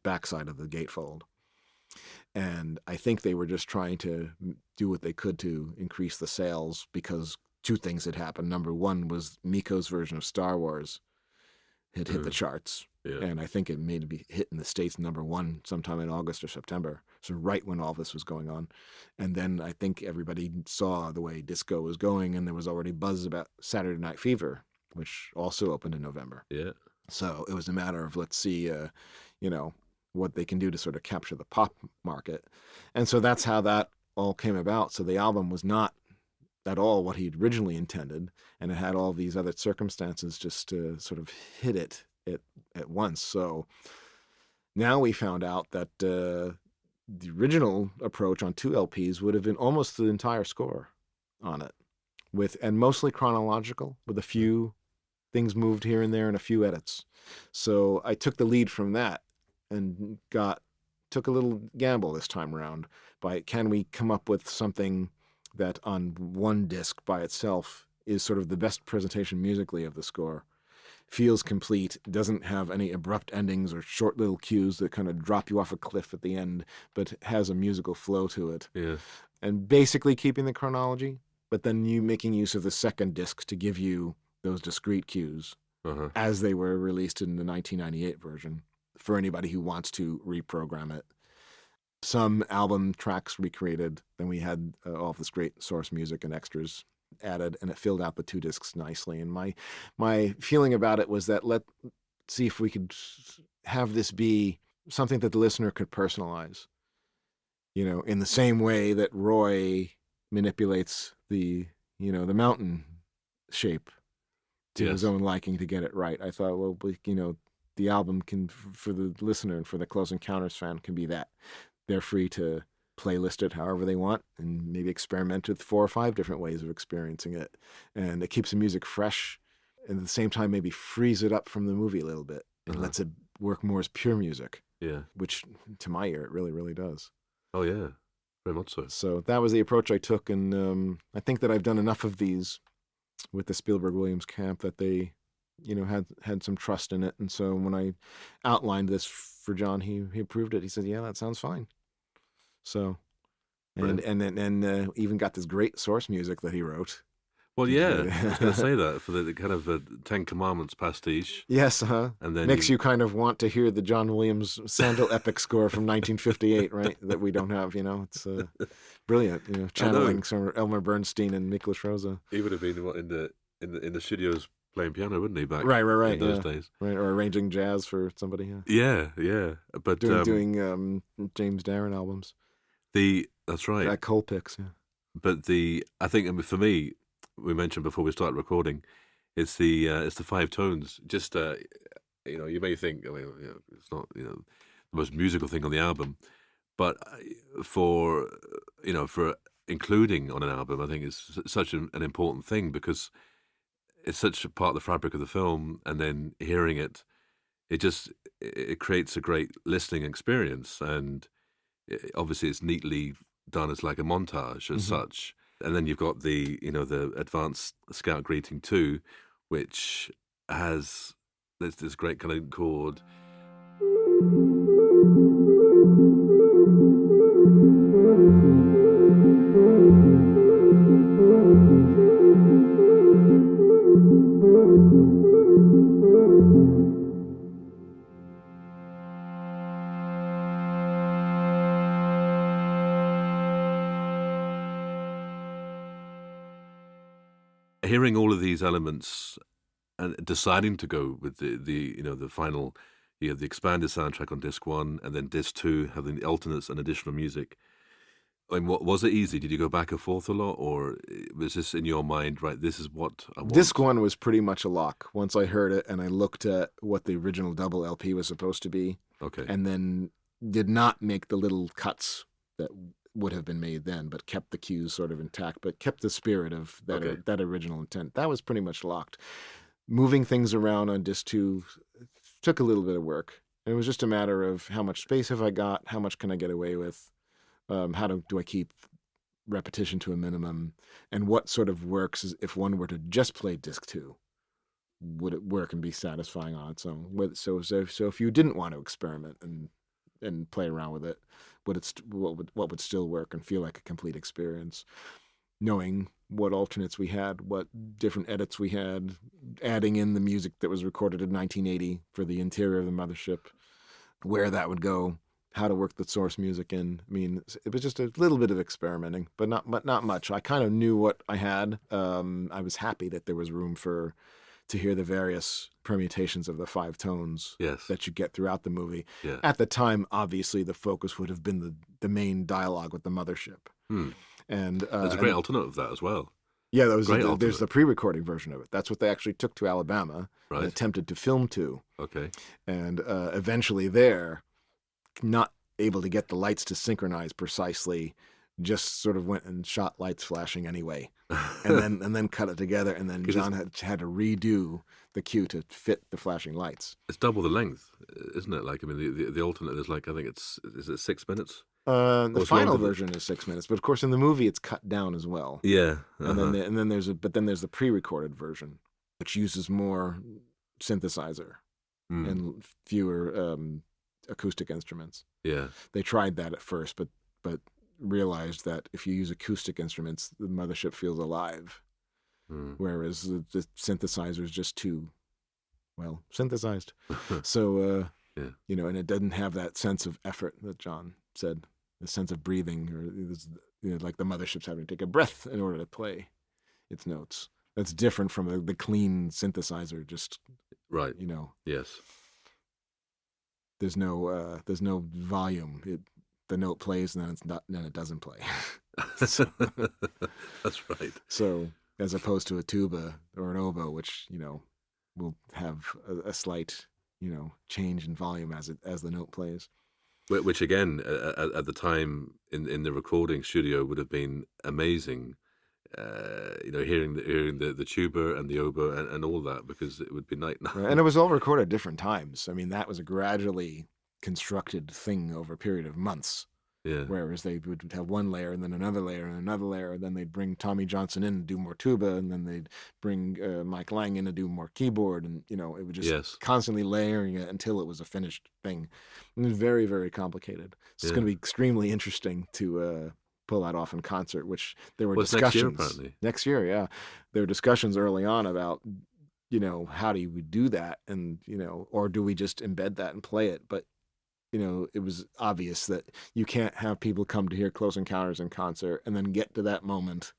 backside of the gatefold. And I think they were just trying to do what they could to increase the sales, because two things had happened. Number one was Miko's version of Star Wars had hit the charts. Yeah. And I think it made it hit in the States number one sometime in August or September. So right when all this was going on. And then I think everybody saw the way disco was going, and there was already buzz about Saturday Night Fever, which also opened in November. Yeah. So it was a matter of, let's see, what they can do to sort of capture the pop market. And so that's how that all came about. So the album was not at all what he'd originally intended, and it had all these other circumstances just to sort of hit it at once. So now we found out that the original approach on 2 LPs would have been almost the entire score on it, and mostly chronological, with a few things moved here and there and a few edits. So I took the lead from that and took a little gamble this time around by, can we come up with something that on one disc by itself is sort of the best presentation musically of the score, feels complete, doesn't have any abrupt endings or short little cues that kind of drop you off a cliff at the end, but has a musical flow to it. Yeah. And basically keeping the chronology, but then you making use of the second disc to give you those discrete cues as they were released in the 1998 version, for anybody who wants to reprogram it. Some album tracks recreated, then we had all this great source music and extras added, and it filled out the 2 discs nicely. And my feeling about it was that let's see if we could have this be something that the listener could personalize, in the same way that Roy manipulates the mountain shape to his own liking to get it right. I thought, well, the album can, for the listener and for the Close Encounters fan, can be that. They're free to playlist it however they want and maybe experiment with 4 or 5 different ways of experiencing it. And it keeps the music fresh, and at the same time maybe frees it up from the movie a little bit and lets it work more as pure music. Yeah. Which, to my ear, it really, really does. Oh, yeah. Very much so. So that was the approach I took, and I think that I've done enough of these with the Spielberg-Williams camp that they had some trust in it. And so when I outlined this for John, he approved it. He said, yeah, that sounds fine. So, and even got this great source music that he wrote. Well, yeah, I was going to say that, for the kind of Ten Commandments pastiche. Yes, and then makes you kind of want to hear the John Williams Sandal epic score from 1958, right? That we don't have, It's brilliant, channeling some Elmer Bernstein and Miklos Rozsa. He would have been in the studios playing piano, wouldn't he? Back right in those days, right? Or arranging jazz for somebody. Yeah. But doing James Darren albums. That's right. Coal picks, yeah. But I think for me, we mentioned before we started recording, it's the 5 tones. Just you may think, it's not the most musical thing on the album, but for including on an album, I think it's such an important thing, because it's such a part of the fabric of the film, and then hearing it creates a great listening experience, and obviously it's neatly done as like a montage as such. And then you've got the advanced Scout greeting too, which has this great kind of chord. Hearing all of these elements and deciding to go with the final, the expanded soundtrack on disc 1, and then disc 2 having the alternates and additional music. I mean, was it easy? Did you go back and forth a lot, or was this in your mind, right, this is what I want? Disc 1 was pretty much a lock once I heard it and I looked at what the original double LP was supposed to be. Okay. And then did not make the little cuts that would have been made then, but kept the cues sort of intact, but kept the spirit of that original intent. That was pretty much locked. Moving things around on disc 2 took a little bit of work. It was just a matter of how much space have I got, how much can I get away with, how do I keep repetition to a minimum, and what sort of works is if one were to just play disc 2, would it work and be satisfying on its own? So if you didn't want to experiment and play around with it, what would still work and feel like a complete experience? Knowing what alternates we had, what different edits we had, adding in the music that was recorded in 1980 for the interior of the mothership, where that would go, how to work the source music in. I mean, it was just a little bit of experimenting, but not much. I kind of knew what I had. I was happy that there was room to hear the various permutations of the 5 tones that you get throughout the movie. Yeah. At the time, obviously, the focus would have been the main dialogue with the mothership. And there's a great alternate of that as well. Yeah, there's the pre-recording version of it. That's what they actually took to Alabama and attempted to film to. Okay. And eventually there, not able to get the lights to synchronize precisely, just sort of went and shot lights flashing anyway, and then cut it together. And then John had to redo the cue to fit the flashing lights. It's double the length, isn't it? Like, I mean, the alternate is like, I think is it 6 minutes? The final version is 6 minutes, but of course in the movie it's cut down as well. Yeah. And then there's the pre-recorded version, which uses more synthesizer and fewer acoustic instruments. Yeah. They tried that at first, but realized that if you use acoustic instruments, the mothership feels alive, whereas the synthesizer is just too well synthesized. So and it doesn't have that sense of effort that John said, the sense of breathing, or like the mothership's having to take a breath in order to play its notes. That's different from the clean synthesizer. Just right. Yes. There's no volume. The note plays and then it doesn't play. So, that's right. So as opposed to a tuba or an oboe, which will have a slight change in volume as the note plays. Which again, at the time in the recording studio would have been amazing. Hearing the tuba and the oboe and all that, because it would be night. And it was all recorded at different times. I mean, that was a gradually constructed thing over a period of months. Yeah. Whereas they would have one layer and then another layer and another layer, and then they'd bring Tommy Johnson in to do more tuba, and then they'd bring Mike Lang in to do more keyboard, and it would just constantly layering it until it was a finished thing. It was very, very complicated. So it's going to be extremely interesting to pull that off in concert, which there were discussions. Next year, apparently. Next year, yeah. There were discussions early on about, how do we do that, and, or do we just embed that and play it? But it was obvious that you can't have people come to hear Close Encounters in concert and then get to that moment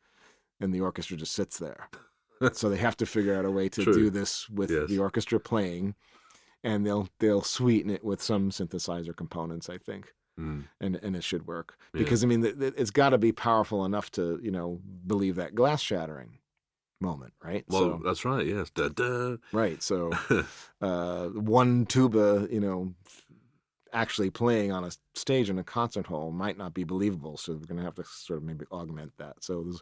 and the orchestra just sits there. So they have to figure out a way to do this with the orchestra playing, and they'll sweeten it with some synthesizer components, I think. And it should work. Because, I mean, it's got to be powerful enough to, believe that glass shattering moment, right? Well, that's right, yes. Da, da. Right, so one tuba, actually playing on a stage in a concert hall might not be believable, so we're going to have to sort of maybe augment that. So there's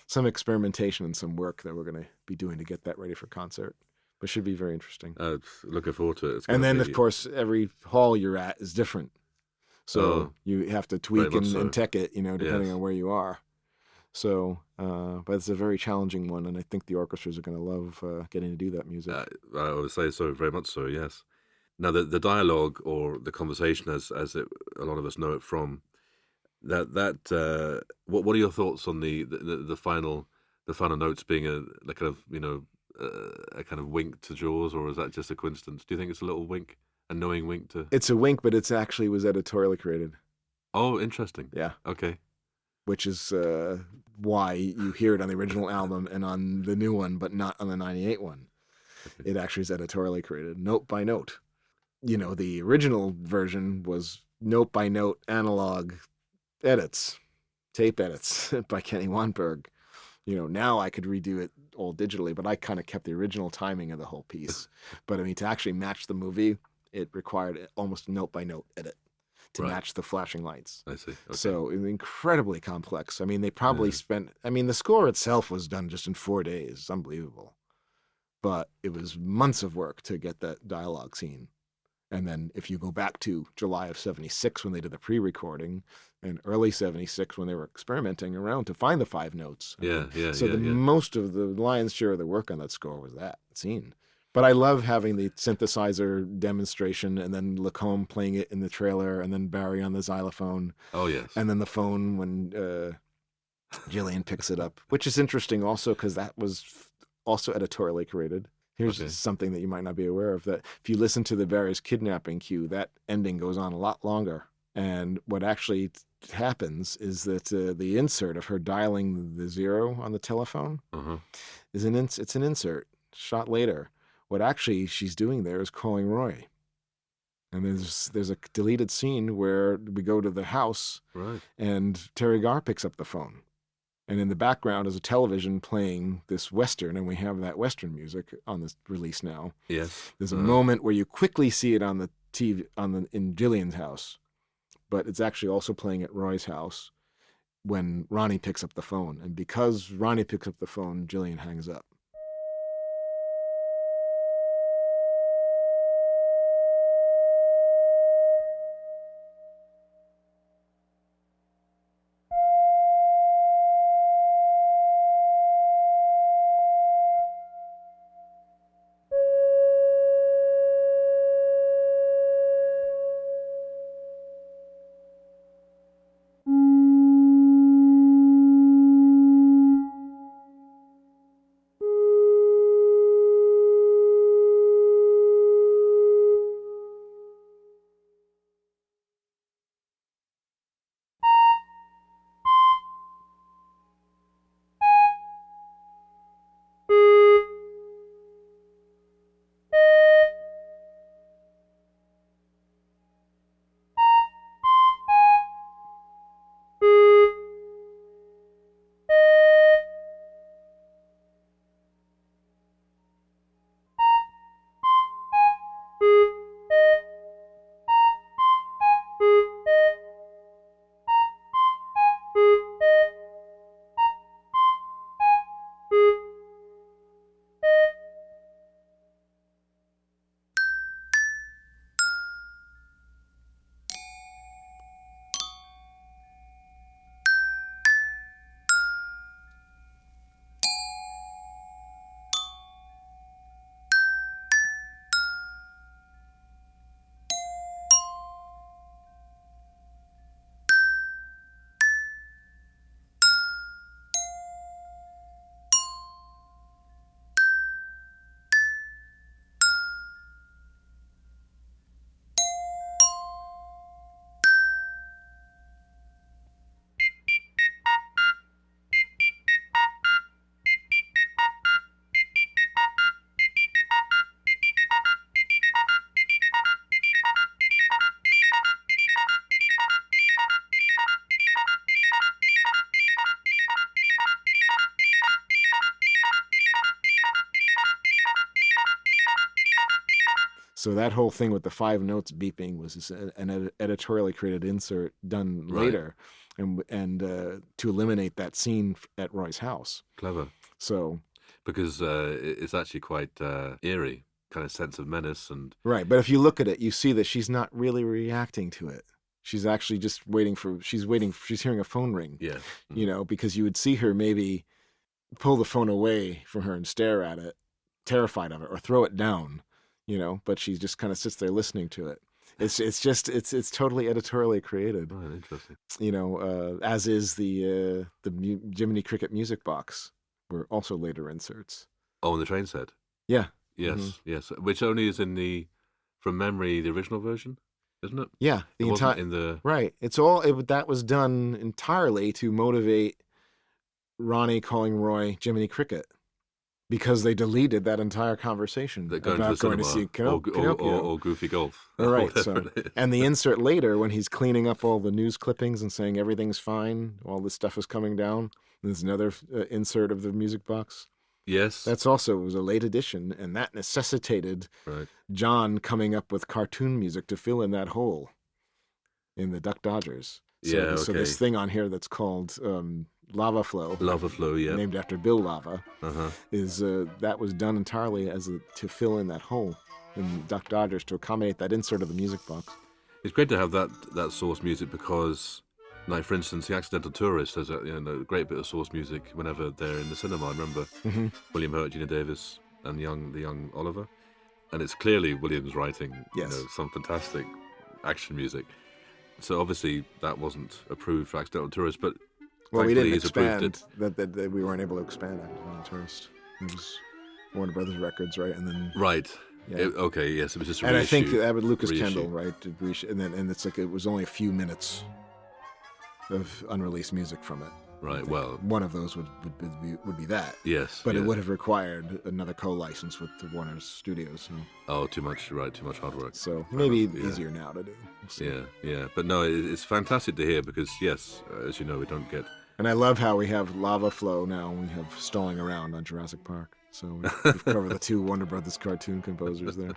some experimentation and some work that we're going to be doing to get that ready for concert, but should be very interesting. Looking forward to it. And then, of course, every hall you're at is different, so you have to tweak and tech it, depending on where you are. So, but it's a very challenging one, and I think the orchestras are going to love getting to do that music. I would say so, very much so, yes. Now, the dialogue or the conversation, as a lot of us know it from, what are your thoughts on the final notes being a kind of wink to Jaws, or is that just a coincidence? Do you think it's a little wink, a knowing wink to? It's a wink, but it's actually was editorially created. Oh, interesting. Yeah. Okay. Which is why you hear it on the original album and on the new one, but not on the '98 one. Okay. It actually is editorially created, note by note. The original version was note by note analog edits, tape edits by Kenny Wanberg. Now I could redo it all digitally, but I kind of kept the original timing of the whole piece. But I mean, to actually match the movie, it required almost a note by note edit to match the flashing lights. I see. Okay. So it was incredibly complex. I mean, they probably spent, the score itself was done just in 4 days. It's unbelievable. But it was months of work to get that dialogue scene. And then if you go back to July of 76 when they did the pre-recording, and early 76 when they were experimenting around to find the 5 notes. Most of the lion's share of the work on that score was that scene. But I love having the synthesizer demonstration and then Lacombe playing it in the trailer and then Barry on the xylophone. Oh, yes. And then the phone when Gillian picks it up, which is interesting also because that was also editorially created. Here's something that you might not be aware of, that if you listen to the Barry's kidnapping cue, that ending goes on a lot longer. And what actually happens is that the insert of her dialing the 0 on the telephone is it's an insert shot later. What actually she's doing there is calling Roy. And there's a deleted scene where we go to the house, right, and Terry Garr picks up the phone. And in the background is a television playing this Western, and we have that Western music on this release now. Yes. There's a moment where you quickly see it on the TV in Gillian's house, but it's actually also playing at Roy's house when Ronnie picks up the phone. And because Ronnie picks up the phone, Gillian hangs up. So that whole thing with the 5 notes beeping was an editorially created insert done later, and to eliminate that scene at Roy's house. Clever. So because it's actually quite eerie, kind of sense of menace and right. But if you look at it, you see that she's not really reacting to it. She's actually just waiting. She's hearing a phone ring. Yeah. You know, because you would see her maybe pull the phone away from her and stare at it, terrified of it, or throw it down. You know, but she just kind of sits there listening to it. It's totally editorially created. Right, interesting. You know, as is the Jiminy Cricket music box, were also later inserts. Oh, in the train set. Yeah. Yes, yes. Which only is in from memory, the original version, isn't it? Yeah, the entire in the right. That was done entirely to motivate Ronnie calling Roy Jiminy Cricket. Because they deleted that entire conversation about going to see Pinocchio. Or Goofy Golf. All right. So, and the insert later, when he's cleaning up all the news clippings and saying everything's fine, all this stuff is coming down, there's another insert of the music box. Yes. That's also was a late addition, and that necessitated John coming up with cartoon music to fill in that hole in the Duck Dodgers. So this thing on here that's called Lava Flow. Lava Flow, yeah. Named after Bill Lava, is that was done entirely to fill in that hole in Duck Dodgers to accommodate that insert of the music box. It's great to have that source music because, like for instance, The Accidental Tourist has a great bit of source music whenever they're in the cinema. I remember William Hurt, Gina Davis, and the young Oliver, and it's clearly Williams writing some fantastic action music. So obviously that wasn't approved for Accidental Tourist, but we didn't he's expand that we weren't able to expand Accidental Tourist. It was Warner Brothers Records, right? And then Yeah. It was just a and reissue. I think that with Lucas reissue. Kendall, right? And it's like it was only a few minutes of unreleased music from it. Right. Well, one of those would be that. Yes. But it would have required another co-license with the Warner's Studios. So. Oh, too much hard work. So maybe easier now to do. Yeah. But no, it's fantastic to hear because yes, as you know, we don't get. And I love how we have Lava Flow now. And we have Stalling Around on Jurassic Park. So we've covered the two Warner Brothers cartoon composers there.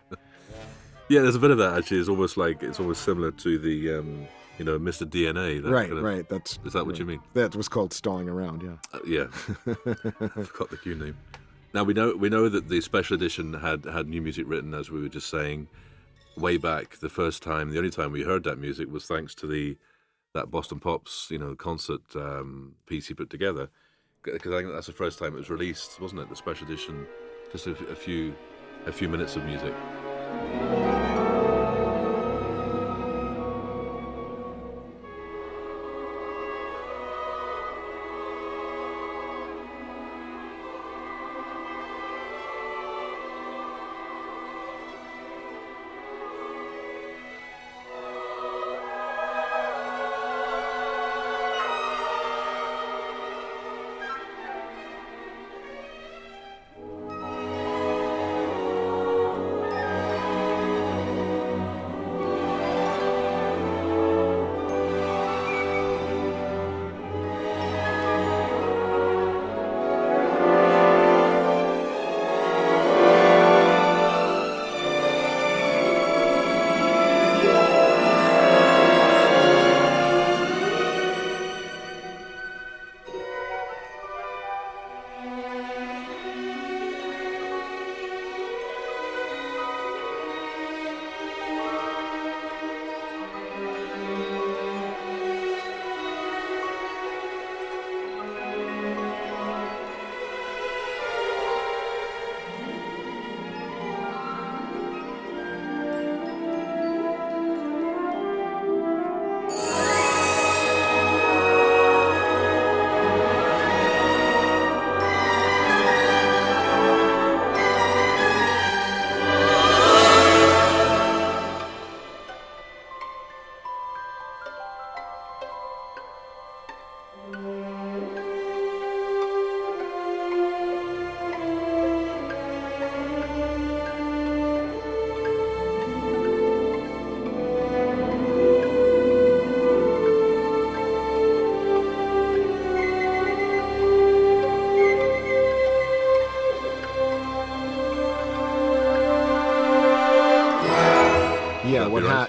Yeah, there's a bit of that actually. It's almost similar to the Mr. DNA. Right. Is that what you mean? That was called Stalling Around. Yeah. Yeah. I forgot the cue name. Now we know that the special edition had new music written, as we were just saying, way back. The only time we heard that music was thanks to that Boston Pops concert piece he put together. Because I think that's the first time it was released, wasn't it? The special edition, just a few minutes of music.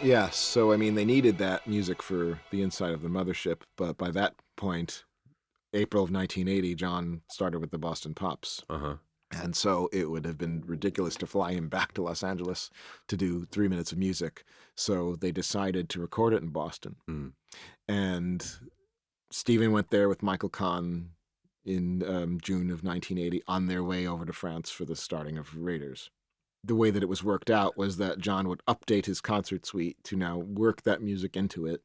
Yes. So, I mean, they needed that music for the inside of the mothership. But by that point, April of 1980, John started with the Boston Pops. Uh-huh. And so it would have been ridiculous to fly him back to Los Angeles to do 3 minutes of music. So they decided to record it in Boston. Mm. And Stephen went there with Michael Kahn in June of 1980 on their way over to France for the starting of Raiders. The way that it was worked out was that John would update his concert suite to now work that music into it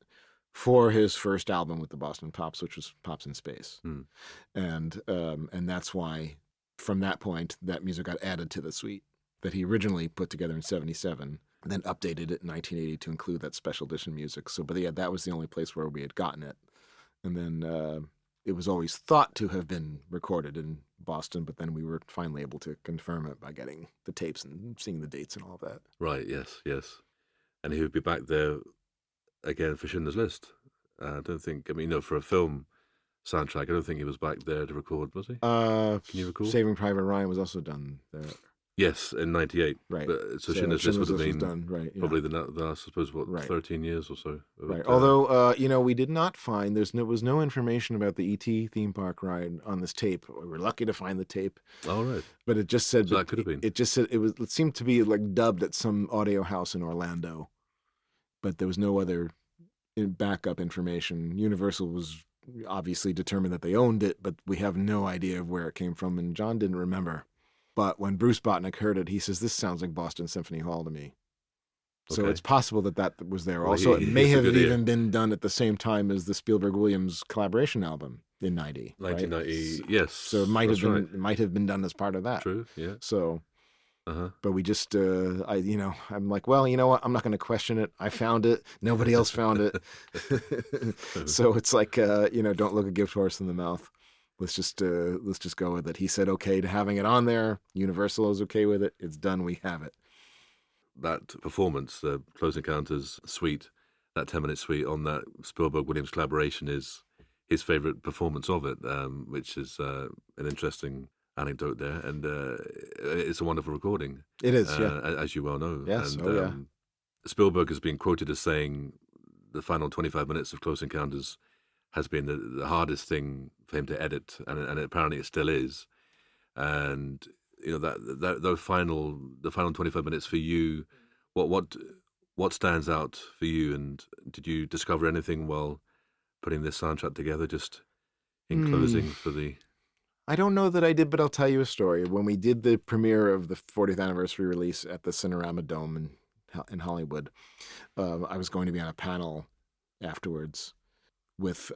for his first album with the Boston Pops, which was Pops in Space. Mm. And that's why, from that point, that music got added to the suite that he originally put together in 1977, and then updated it in 1980 to include that special edition music. So, but yeah, that was the only place where we had gotten it. And then it was always thought to have been recorded in Boston, but then we were finally able to confirm it by getting the tapes and seeing the dates and all of that. Right, yes. And he would be back there again for Schindler's List. I don't think, for a film soundtrack, I don't think he was back there to record, was he? Can you recall? Saving Private Ryan was also done there. Yes, in '98. Right. So Schindler's List would have been done, right, yeah. probably the last, I suppose, Right. 13 years or so. Right. Although, we did not find, was no information about the E.T. theme park ride on this tape. We were lucky to find the tape. Oh, right. But it just said, So that could have been. It just said, it seemed to be like dubbed at some audio house in Orlando. But there was no other backup information. Universal was obviously determined that they owned it, but we have no idea of where it came from. And John didn't remember. But when Bruce Botnick heard it, he says, "This sounds like Boston Symphony Hall to me." So Okay. it's possible that was there. Well, Also, it may it's a have good ear. even been done at the same time as the Spielberg-Williams collaboration album in '90. 1990, right? yes. So it might that's have been right. it might have been done as part of that. True, yeah. So, Uh-huh. but we just, I'm like, well, you know what? I'm not going to question it. I found it. Nobody else found it. So it's like, don't look a gift horse in the mouth. Let's just go with it. He said okay to having it on there. Universal is okay with it. It's done. We have it. That performance, the Close Encounters suite, that 10-minute suite on that Spielberg-Williams collaboration is his favorite performance of it, which is an interesting anecdote there. And it's a wonderful recording. It is, as you well know. Yes, And Spielberg has been quoted as saying the final 25 minutes of Close Encounters has been the hardest thing for him to edit, and apparently it still is. And the final 25 minutes for you, what stands out for you? And did you discover anything while putting this soundtrack together? Just in closing for the. I don't know that I did, but I'll tell you a story. When we did the premiere of the 40th anniversary release at the Cinerama Dome in Hollywood, I was going to be on a panel afterwards with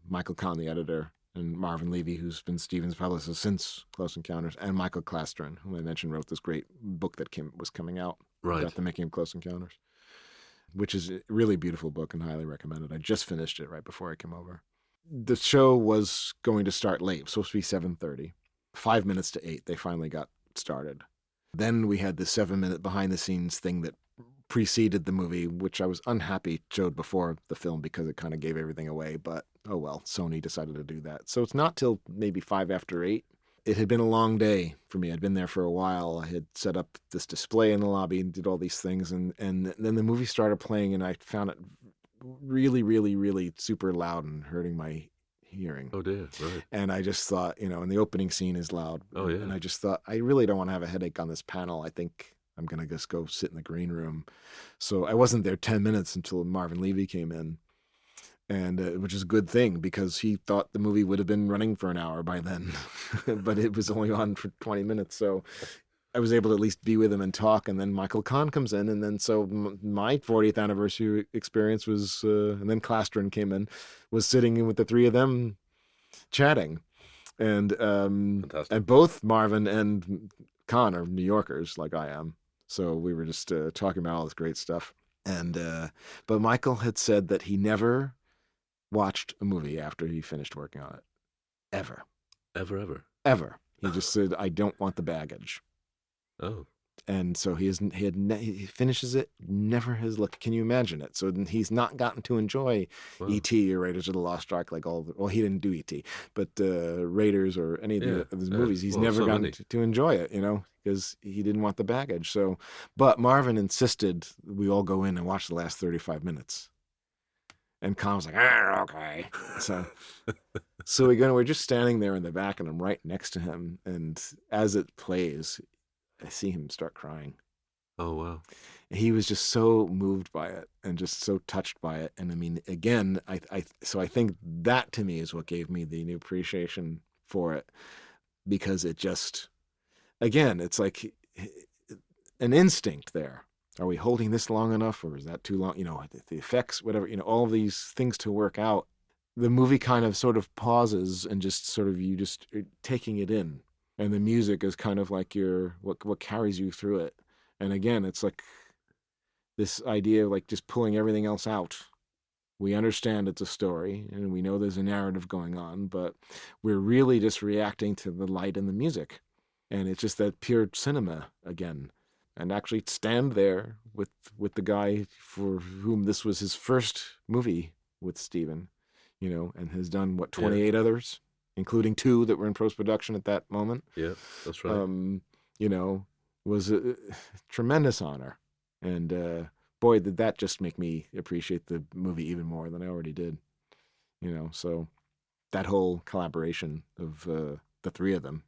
Michael Kahn, the editor, and Marvin Levy, who's been Stevens' publicist since Close Encounters, and Michael Klastron, whom I mentioned wrote this great book that was coming out about the making of Close Encounters, which is a really beautiful book and highly recommended. I just finished it right before I came over. The show was going to start late. It was supposed to be 7:30. 5 minutes to 8, they finally got started. Then we had the 7-minute behind-the-scenes thing that preceded the movie, which I was unhappy showed before the film because it kind of gave everything away. But, oh well, Sony decided to do that. So it's not till maybe 5 after 8. It had been a long day for me. I'd been there for a while. I had set up this display in the lobby and did all these things. And then the movie started playing, and I found it really, really, really super loud and hurting my hearing. Oh dear, right. And I just thought, and the opening scene is loud. Oh yeah. And I just thought, I really don't want to have a headache on this panel. I think I'm going to just go sit in the green room. So I wasn't there 10 minutes until Marvin Levy came in, and which is a good thing because he thought the movie would have been running for an hour by then, but it was only on for 20 minutes. So I was able to at least be with him and talk. And then Michael Kahn comes in. And then so my 40th anniversary experience was, and then Klastron came in, was sitting in with the three of them chatting. And and both Marvin and Kahn are New Yorkers like I am. So we were just talking about all this great stuff. And but Michael had said that he never watched a movie after he finished working on it. Ever. Ever. He just said, I don't want the baggage. Oh. And so he finishes it, never has looked. Can you imagine it? So he's not gotten to enjoy E.T. or Raiders of the Lost Ark like he didn't do E.T., but Raiders or any of his movies. He's never gotten to enjoy it, because he didn't want the baggage. So, but Marvin insisted we all go in and watch the last 35 minutes. And Con was like, okay. So we're just standing there in the back, and I'm right next to him. And as it plays, I see him start crying. Oh, wow. He was just so moved by it and just so touched by it. And I mean, again, I think that to me is what gave me the new appreciation for it, because it just, again, it's like an instinct there. Are we holding this long enough, or is that too long? The effects, whatever, all of these things to work out. The movie kind of sort of pauses and just sort of you just taking it in. And the music is kind of like what carries you through it. And again, it's like this idea of like just pulling everything else out. We understand it's a story and we know there's a narrative going on, but we're really just reacting to the light and the music. And it's just that pure cinema again. And actually stand there with the guy for whom this was his first movie with Steven, and has done 28 others, including 2 that were in post-production at that moment. Yeah, that's right. was a tremendous honor. And boy, did that just make me appreciate the movie even more than I already did. So that whole collaboration of the three of them,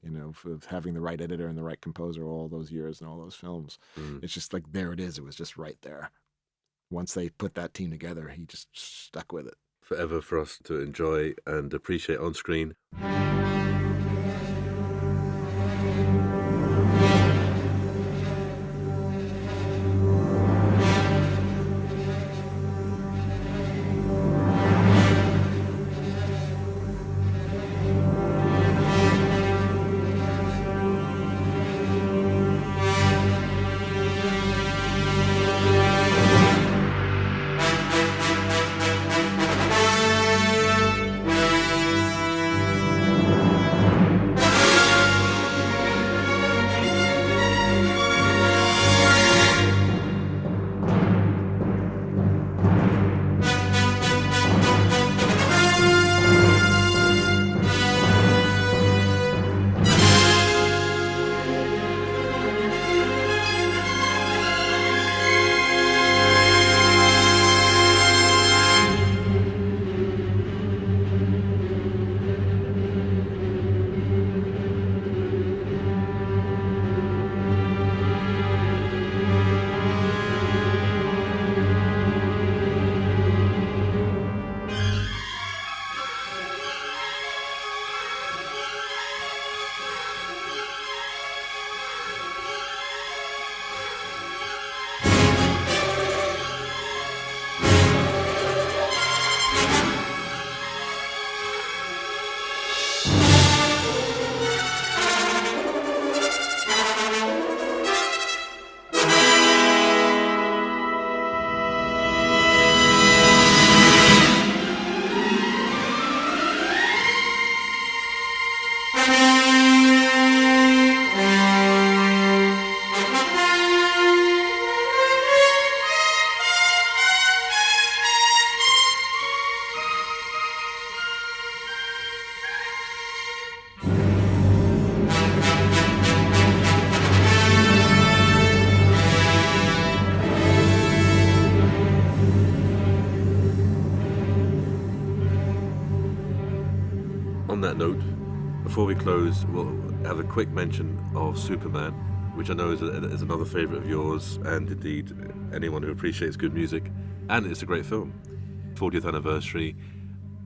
of having the right editor and the right composer all those years and all those films, it's just like, there it is. It was just right there. Once they put that team together, he just stuck with it. Forever for us to enjoy and appreciate on screen. On that note, before we close, we'll have a quick mention of Superman, which I know is another favourite of yours, and indeed anyone who appreciates good music. And it's a great film. 40th anniversary.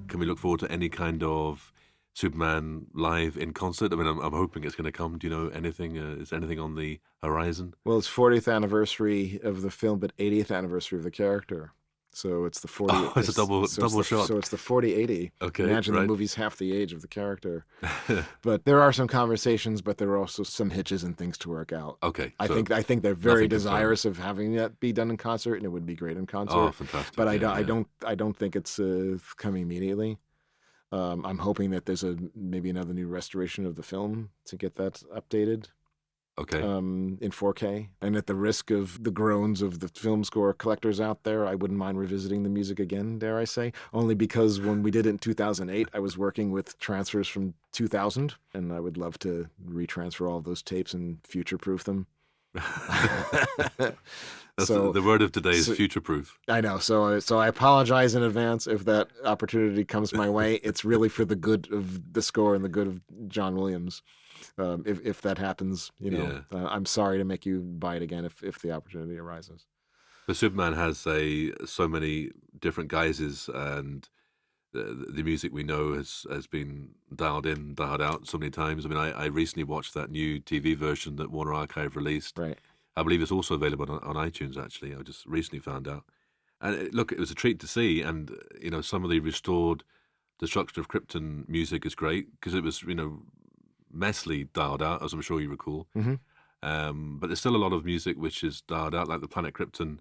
Can we look forward to any kind of Superman live in concert? I mean, I'm hoping it's going to come. Do you know anything? Is anything on the horizon? Well, it's 40th anniversary of the film, but 80th anniversary of the character. So it's the 40. Oh, it's a double shot. So it's the 40-80. Okay, imagine right. The movie's half the age of the character. But there are some conversations, but there are also some hitches and things to work out. Okay, I think they're very desirous of having that be done in concert, and it would be great in concert. Oh, fantastic! But I don't think it's coming immediately. I'm hoping that there's maybe another new restoration of the film to get that updated. Okay. In 4K. And at the risk of the groans of the film score collectors out there, I wouldn't mind revisiting the music again, dare I say. Only because when we did it in 2008, I was working with transfers from 2000, and I would love to retransfer all of those tapes and future-proof them. So the word of today is future-proof. I know. So I apologize in advance if that opportunity comes my way. It's really for the good of the score and the good of John Williams. If that happens, I'm sorry to make you buy it again if the opportunity arises. But Superman has so many different guises, and the music we know has been dialed in, dialed out so many times. I mean, I recently watched that new TV version that Warner Archive released. Right. I believe it's also available on iTunes, actually. I just recently found out. And it was a treat to see. And, some of the restored Destruction of Krypton music is great because it was, messily dialed out, as I'm sure you recall. Mm-hmm. But there's still a lot of music which is dialed out, like the planet Krypton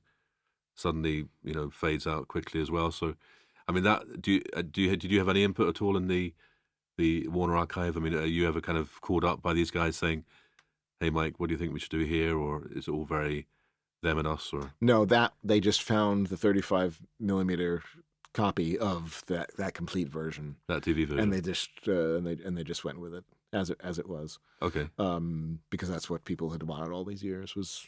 suddenly, fades out quickly as well. So, I mean, did you have any input at all in the Warner Archive? I mean, are you ever kind of called up by these guys saying, "Hey, Mike, what do you think we should do here?" Or is it all very them and us? Or no, that they just found the 35 millimeter copy of that complete version, that TV version, and they just and they just went with it. as it was. Okay. Because that's what people had wanted all these years was,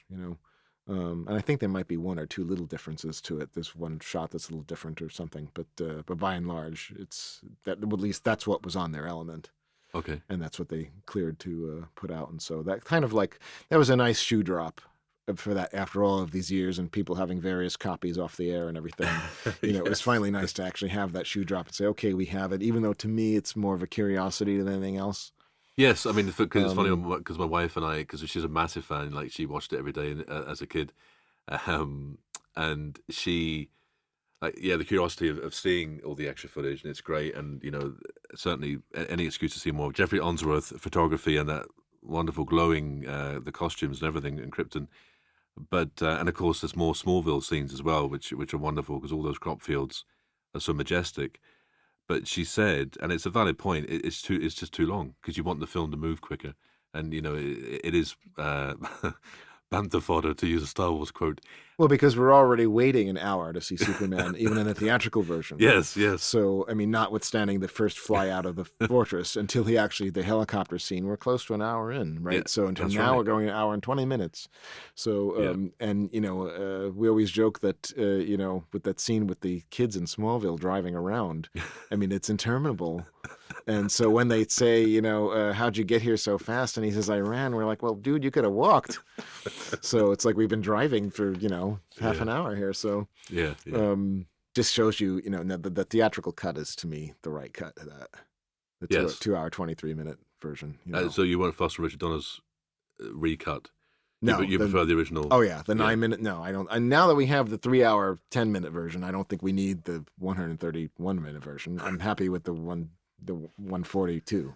and I think there might be one or two little differences to it. There's one shot that's a little different or something, but by and large, it's that at least that's what was on their element. Okay. And that's what they cleared to put out. And so that kind of that was a nice shoe drop for that after all of these years and people having various copies off the air and everything. It was finally nice to actually have that shoe drop and say, okay, we have it, even though to me it's more of a curiosity than anything else. Yes, I mean, because it's funny, because my wife and I, because she's a massive fan, like she watched it every day as a kid, and she, the curiosity of seeing all the extra footage, and it's great, and certainly any excuse to see more. Jeffrey Unsworth photography and that wonderful glowing, the costumes and everything in Krypton, but and of course there's more Smallville scenes as well, which are wonderful because all those crop fields are so majestic. But she said, and it's a valid point, it's just too long because you want the film to move quicker. And, it is bantha fodder, to use a Star Wars quote. Well, because we're already waiting an hour to see Superman, even in the theatrical version. Yes. So, I mean, notwithstanding the first fly out of the fortress, until the helicopter scene, we're close to an hour in, right? Yeah, so until now, we're going an hour and 20 minutes. So, and, we always joke that, with that scene with the kids in Smallville driving around, I mean, it's interminable. And so when they say, how'd you get here so fast? And he says, I ran. We're like, well, dude, you could have walked. So it's like we've been driving for, half an hour here. So just shows you, the theatrical cut is, to me, the right cut to that. The 2 hour, 23-minute version. So you weren't fussed with Richard Donner's recut? No. You prefer the original? Oh, yeah. The 9-minute. No, I don't. And now that we have the 3 hour, 10-minute version, I don't think we need the 131-minute version. I'm happy with the 142.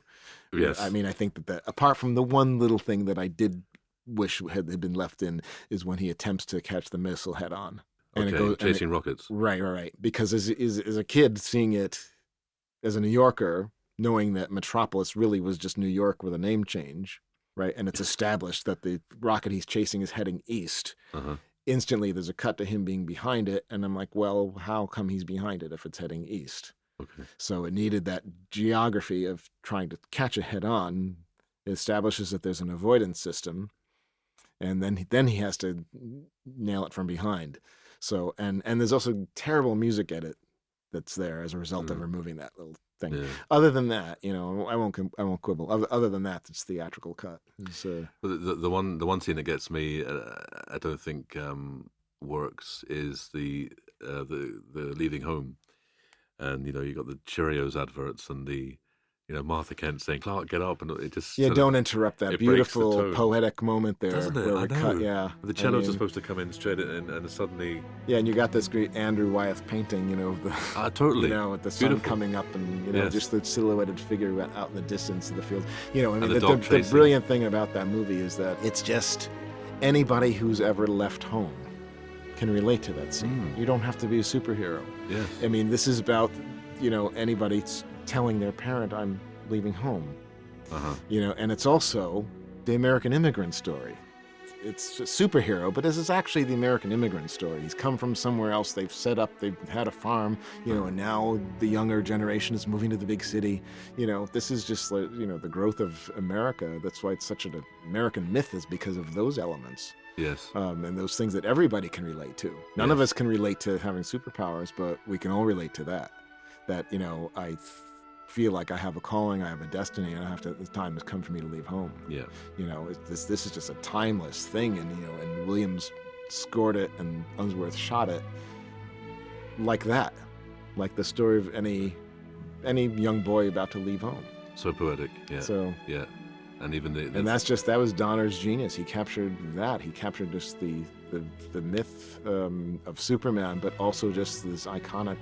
Yes. I mean, I think that apart from the one little thing that I did wish had been left in is when he attempts to catch the missile head on. And okay, it goes, chasing rockets. Right. Because as a kid seeing it as a New Yorker, knowing that Metropolis really was just New York with a name change, right? And it's established that the rocket he's chasing is heading east. Uh-huh. Instantly, there's a cut to him being behind it. And I'm like, well, how come he's behind it if it's heading east? Okay. So it needed that geography of trying to catch it head on. It establishes that there's an avoidance system, and then he has to nail it from behind. So and there's also terrible music edit that's there as a result of removing that little thing. Yeah. Other than that, I won't quibble. Other than that, it's theatrical cut. The one scene that gets me, I don't think works, is the leaving home. And, you got the Cheerios adverts and the, Martha Kent saying, Clark, get up. And it just... Yeah, don't interrupt that beautiful poetic moment there. Doesn't it? Where I know. cut, yeah. The cellos are supposed to come in straight and suddenly... Yeah, and you got this great Andrew Wyeth painting, of the... totally. With the sun coming up and, just the silhouetted figure out in the distance of the field. The brilliant thing about that movie is that it's just anybody who's ever left home can relate to that scene. You don't have to be a superhero. Yes. I mean, this is about, anybody telling their parent, I'm leaving home. Uh-huh. And it's also the American immigrant story. It's a superhero, but this is actually the American immigrant story. He's come from somewhere else. They've had a farm, and now the younger generation is moving to the big city. This is just like, the growth of America. That's why it's such an American myth, is because of those elements. Yes. And those things that everybody can relate to. None of us can relate to having superpowers, but we can all relate to that. That, I feel like I have a calling, I have a destiny, and the time has come for me to leave home. Yeah. This is just a timeless thing, and Williams scored it and Unsworth shot it like that. Like the story of any young boy about to leave home. So poetic, yeah. So, yeah. And even that was Donner's genius. He captured that. He captured just the myth of Superman, but also just this iconic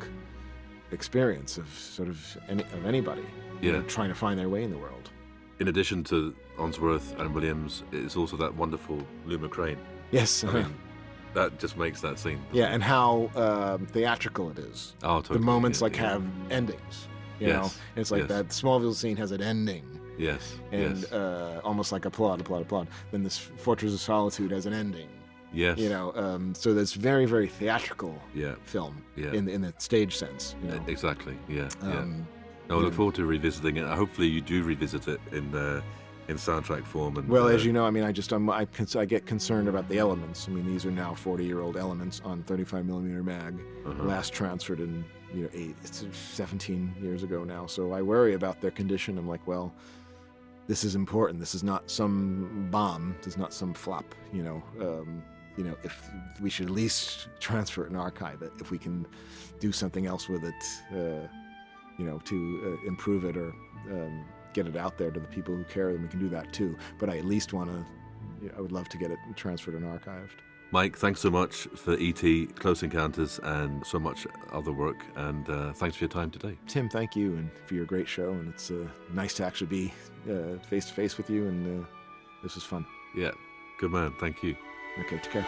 experience of sort of anybody trying to find their way in the world. In addition to Unsworth and Williams, it's also that wonderful Lou McCrane. Yes. I mean, that just makes that scene. Yeah, and how theatrical it is. Oh, totally. The moments have endings. You know, it's like that Smallville scene has an ending. Yes. And almost like applaud. Then this Fortress of Solitude has an ending. Yes. So there's very, very theatrical film in the stage sense. Exactly. Yeah. I look forward to revisiting it. Hopefully, you do revisit it in soundtrack form. And well, as you know, I mean, I get concerned about the elements. I mean, these are now 40-year-old elements on 35 millimeter mag, last transferred in 17 years ago now. So I worry about their condition. I'm like, well, this is important. This is not some bomb. This is not some flop. If we should at least transfer it and archive it, if we can do something else with it, to improve it or get it out there to the people who care, then we can do that too. But I at least I would love to get it transferred and archived. Mike, thanks so much for E.T., Close Encounters, and so much other work. And thanks for your time today. Tim, thank you, and for your great show. And it's nice to actually be face-to-face with you, and this was fun. Yeah, good man. Thank you. Okay, take care.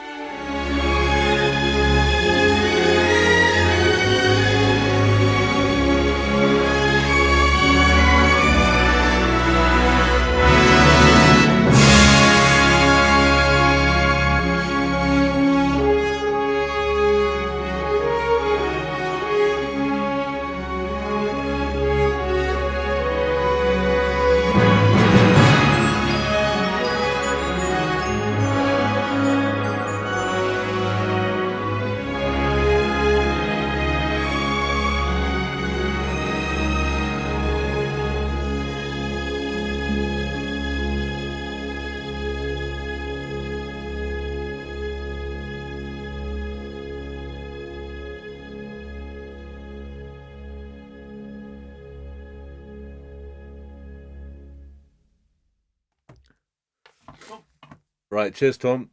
Right, cheers, Tom.